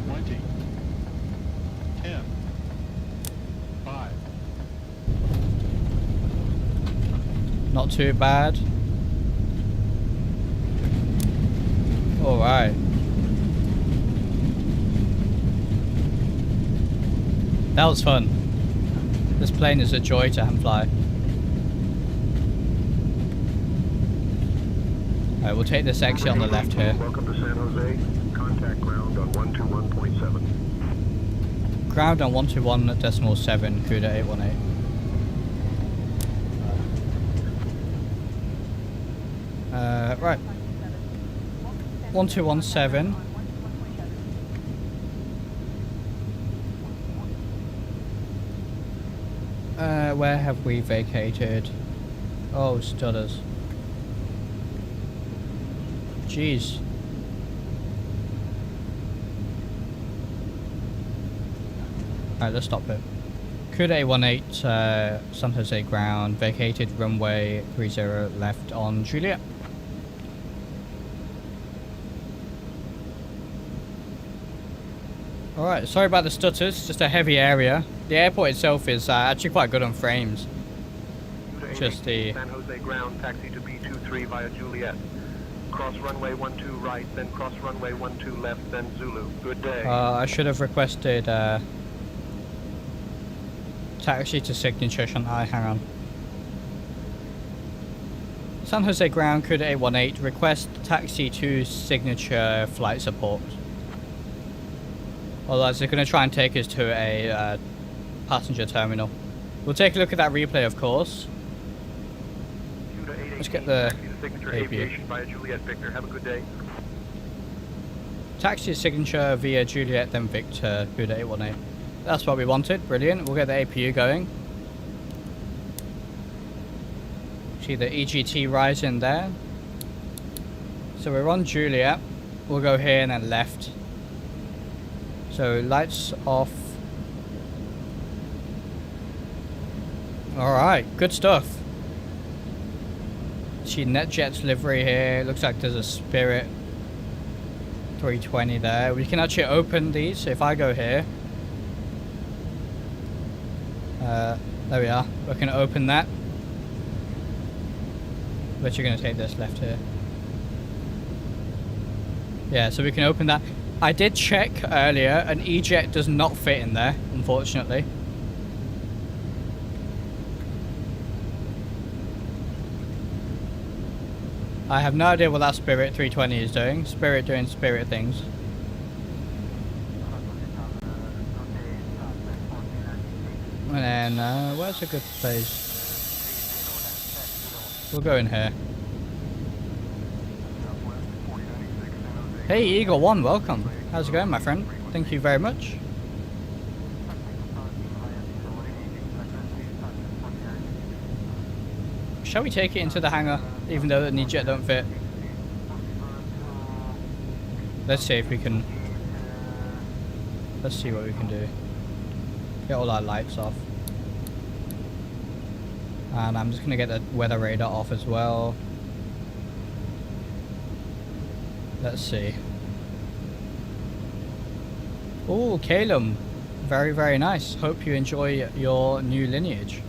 L: 20. 10. 5.
A: Not too bad. Alright. That was fun. This plane is a joy to hand fly. Alright, we'll take this exit on the left here.
K: Welcome to San Jose. Contact ground on 121.7.
A: Ground on 121.7, CUDA 818. Right. 1217. Where have we vacated? Oh, stutters. Jeez. Alright, let's stop it. CUDA 818, San Jose ground, vacated runway 30 left on Juliet. Alright, sorry about the stutters, just a heavy area. The airport itself is actually quite good on frames. Just the...
F: San Jose ground, taxi to B23 via Juliet. Cross runway 12 right, then cross runway 12 left, then Zulu. Good day.
A: I should have requested taxi to signature, shouldn't I? Hang on. San Jose ground, CUDA 818, request taxi to signature flight support. Otherwise they're going to try and take us to a passenger terminal. We'll take a look at that replay, of course. Let's get the
F: signature
A: APU.
F: aviation via Juliet Victor. Have a good day.
A: Taxi signature via Juliet, then Victor, Buddha 818. That's what we wanted. Brilliant. We'll get the APU going. See the EGT Ryzen there. So we're on Juliet. We'll go here and then left. So lights off. Alright, good stuff. See NetJet's livery here. Looks like there's a Spirit 320 there. We can actually open these. If I go here. There we are. We can open that. But you're going to take this left here. Yeah, so we can open that. I did check earlier. An eject does not fit in there, unfortunately. I have no idea what that Spirit 320 is doing. Spirit doing Spirit things. And then, where's a good place? We'll go in here. Hey, Eagle One, welcome. How's it going, my friend? Thank you very much. Shall we take it into the hangar, even though the jet don't fit? Let's see if we can. Let's see what we can do. Get all our lights off. And I'm just going to get the weather radar off as well. Let's see. Oh, Calum. Very, very nice. Hope you enjoy your new Lineage.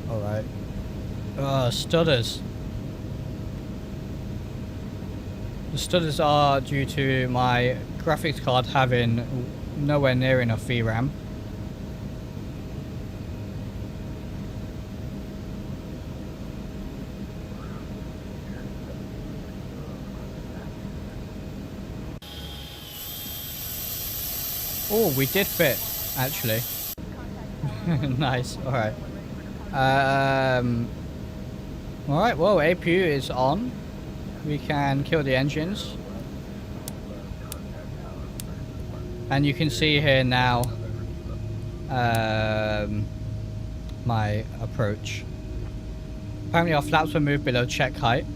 A: Alright. Oh, stutters. The stutters are due to my graphics card having nowhere near enough VRAM. Oh, we did fit, actually. Nice, alright. Alright, well, APU is on. We can kill the engines. And you can see here now my approach. Apparently our flaps were moved below check height.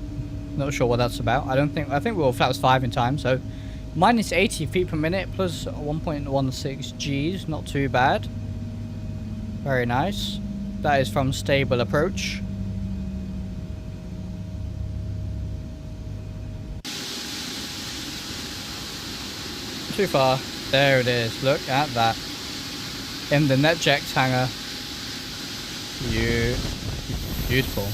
A: Not sure what that's about. I think we were flaps 5 in time, so minus 80 feet per minute plus 1.16 Gs, not too bad. Very nice. That is from stable approach. Too far. There it is. Look at that. In the NetJet hangar. Beautiful.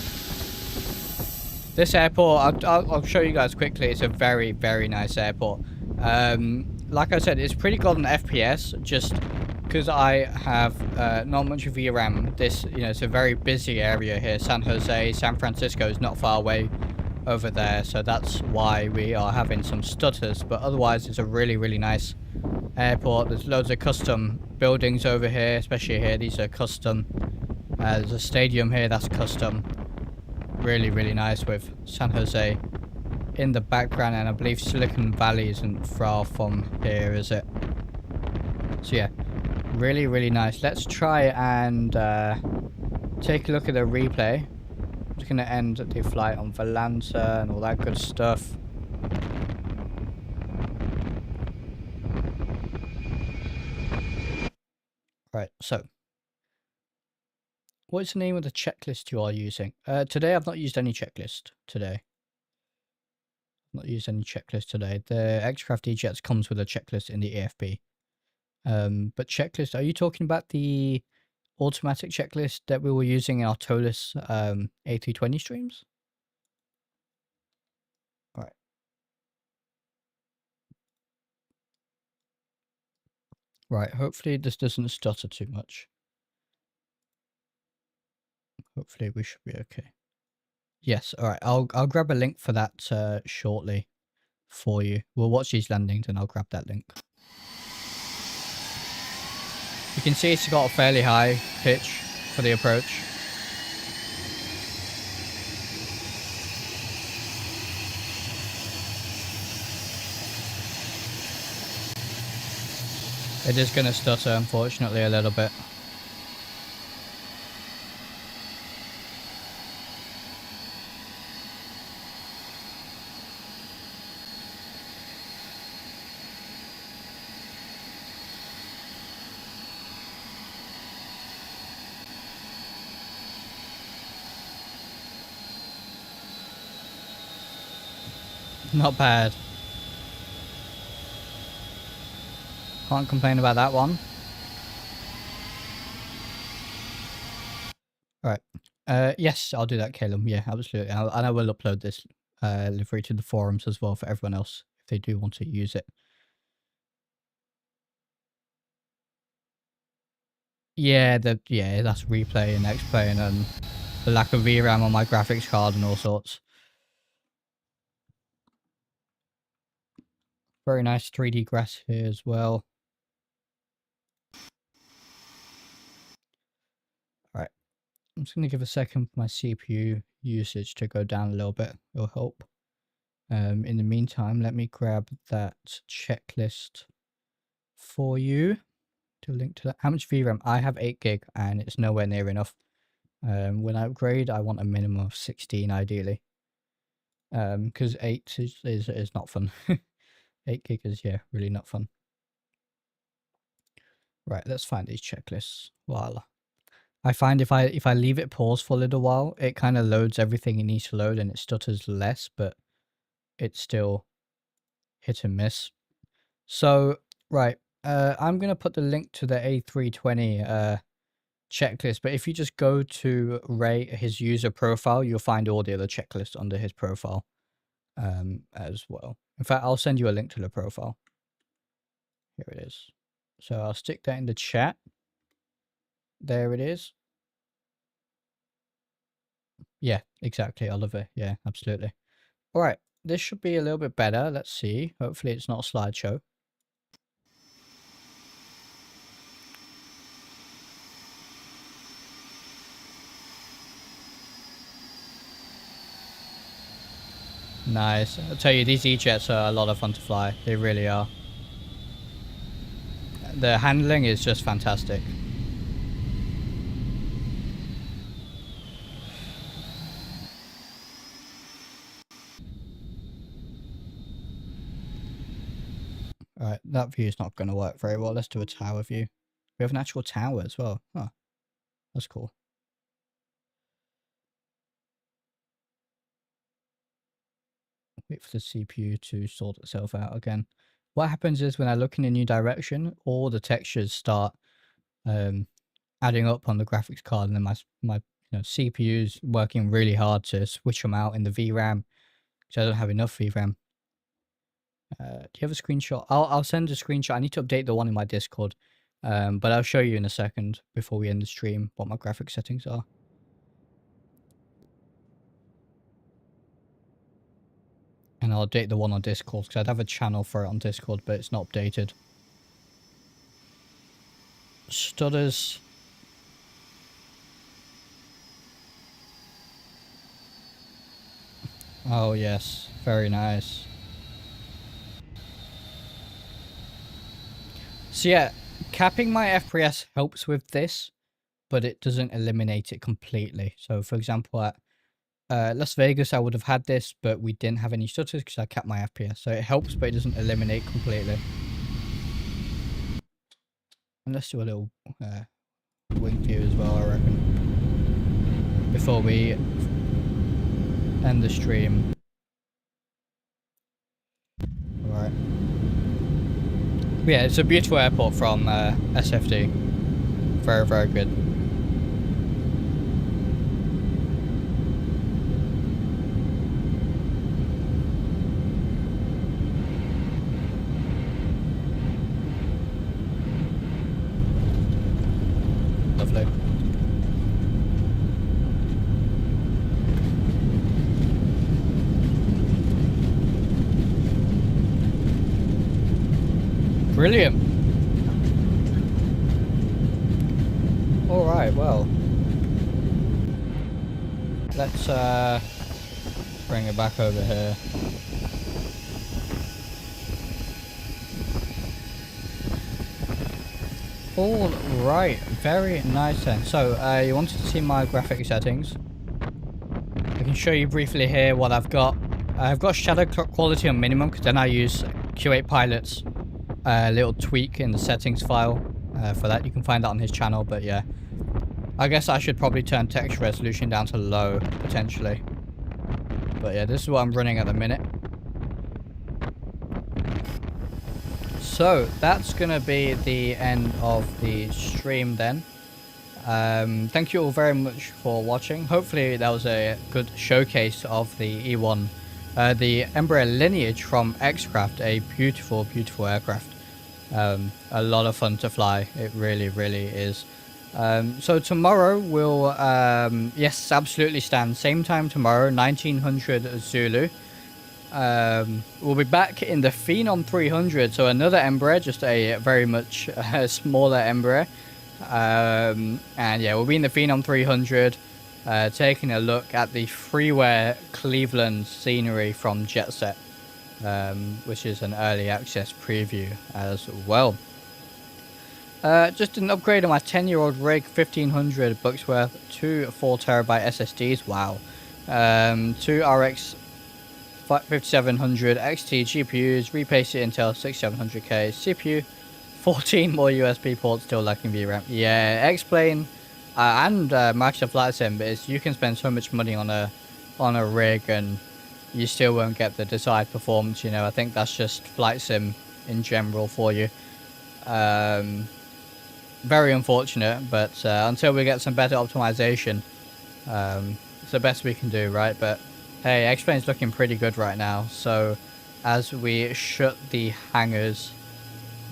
A: This airport, I'll show you guys quickly. It's a very, very nice airport. Like I said, it's pretty good on FPS, just because I have not much VRAM. This, it's a very busy area here. San Jose, San Francisco is not far away over there, so that's why we are having some stutters. But otherwise, it's a really, really nice airport. There's loads of custom buildings over here, especially here. These are custom. There's a stadium here that's custom. Really, really nice with San Jose in the background, and I believe Silicon Valley isn't far from here, is it? So yeah, really, really nice. Let's try and take a look at the replay. I'm just going to end the flight on Valanta and all that good stuff. Right, so what is the name of the checklist you are using? Today I've not used any checklist today. Not used any checklist today. The Xcraft E-Jets comes with a checklist in the AFB. But checklist, are you talking about the automatic checklist that we were using in our TOLUS A320 streams? All right. Right, hopefully this doesn't stutter too much. Hopefully we should be okay. Yes, all right. I'll grab a link for that shortly for you. We'll watch these landings and I'll grab that link. You can see it's got a fairly high pitch for the approach. It is going to stutter, unfortunately, a little bit. Not bad. Can't complain about that one. Right. Yes, I'll do that, Caleb. Yeah, absolutely. And I will upload this livery to the forums as well for everyone else if they do want to use it. Yeah, that's replay and X-Plane and the lack of VRAM on my graphics card and all sorts. Very nice 3D grass here as well. Alright. I'm just going to give a second for my CPU usage to go down a little bit. It'll help. In the meantime, let me grab that checklist for you to link to that. How much VRAM? I have 8 gig and it's nowhere near enough. When I upgrade, I want a minimum of 16 ideally. Because 8 is not fun. 8 gig is, yeah, really not fun. Right, let's find these checklists. While I find if I leave it paused for a little while, it kind of loads everything it needs to load and it stutters less, but it's still hit and miss. So, right, I'm going to put the link to the A320 checklist, but if you just go to Ray, his user profile, you'll find all the other checklists under his profile as well. In fact, I'll send you a link to the profile. Here it is. So I'll stick that in the chat. There it is. Yeah, exactly, Oliver. Yeah, absolutely. All right, this should be a little bit better. Let's see. Hopefully it's not a slideshow. Nice. I'll tell you, these E-jets are a lot of fun to fly. They really are. The handling is just fantastic. Alright, that view is not going to work very well. Let's do a tower view. We have an actual tower as well. Oh, that's cool. Wait for the CPU to sort itself out again. What happens is when I look in a new direction, all the textures start adding up on the graphics card, and then my CPU's working really hard to switch them out in the VRAM because I don't have enough VRAM. Do you have a screenshot? I'll send a screenshot. I need to update the one in my Discord, but I'll show you in a second before we end the stream what my graphics settings are. And I'll update the one on Discord because I'd have a channel for it on Discord, but it's not updated. Stutters. Oh yes, very nice. So yeah, capping my FPS helps with this, but it doesn't eliminate it completely. So for example, at Las Vegas, I would have had this, but we didn't have any stutters because I capped my FPS. So it helps, but it doesn't eliminate completely. And let's do a little wing view as well, I reckon, before we end the stream. Alright. Yeah, it's a beautiful airport from SFD. Very, very good. Lovely. Brilliant. All right, well, let's bring it back over here. All right, very nice then. So you wanted to see my graphic settings. I can show you briefly here what I've got. I've got shadow quality on minimum because then I use Q8 Pilot's little tweak in the settings file for that. You can find that on his channel, but yeah. I guess I should probably turn text resolution down to low, potentially. But yeah, this is what I'm running at the minute. So, that's going to be the end of the stream then. Thank you all very much for watching. Hopefully that was a good showcase of the E1, the Embraer Lineage from X-Craft, a beautiful, beautiful aircraft. A lot of fun to fly, it really, really is. So tomorrow we'll, yes, absolutely stand, same time tomorrow, 1900 Zulu. We'll be back in the Phenom 300, so another Embraer, just a very much smaller Embraer. And yeah, we'll be in the Phenom 300, taking a look at the freeware Cleveland scenery from Jet Set, which is an early access preview as well. Just an upgrade on my 10-year-old rig, 1500 bucks worth, 2 4TB SSDs, wow. 2 RX 5700 XT GPUs, repasted Intel 6700K CPU, 14 more USB ports, still lacking VRAM. Yeah, X-Plane and Microsoft Flight Sim, is you can spend so much money on a rig and you still won't get the desired performance. You know, I think that's just Flight Sim in general for you. Very unfortunate, but until we get some better optimization, it's the best we can do, right? But hey, X-Plane's looking pretty good right now. So as we shut the hangars,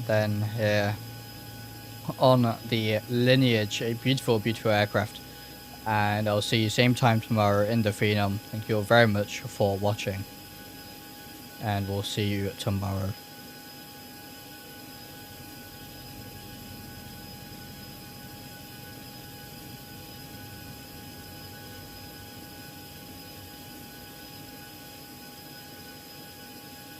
A: then here on the Lineage, a beautiful, beautiful aircraft. And I'll see you same time tomorrow in the Phenom. Thank you all very much for watching. And we'll see you tomorrow.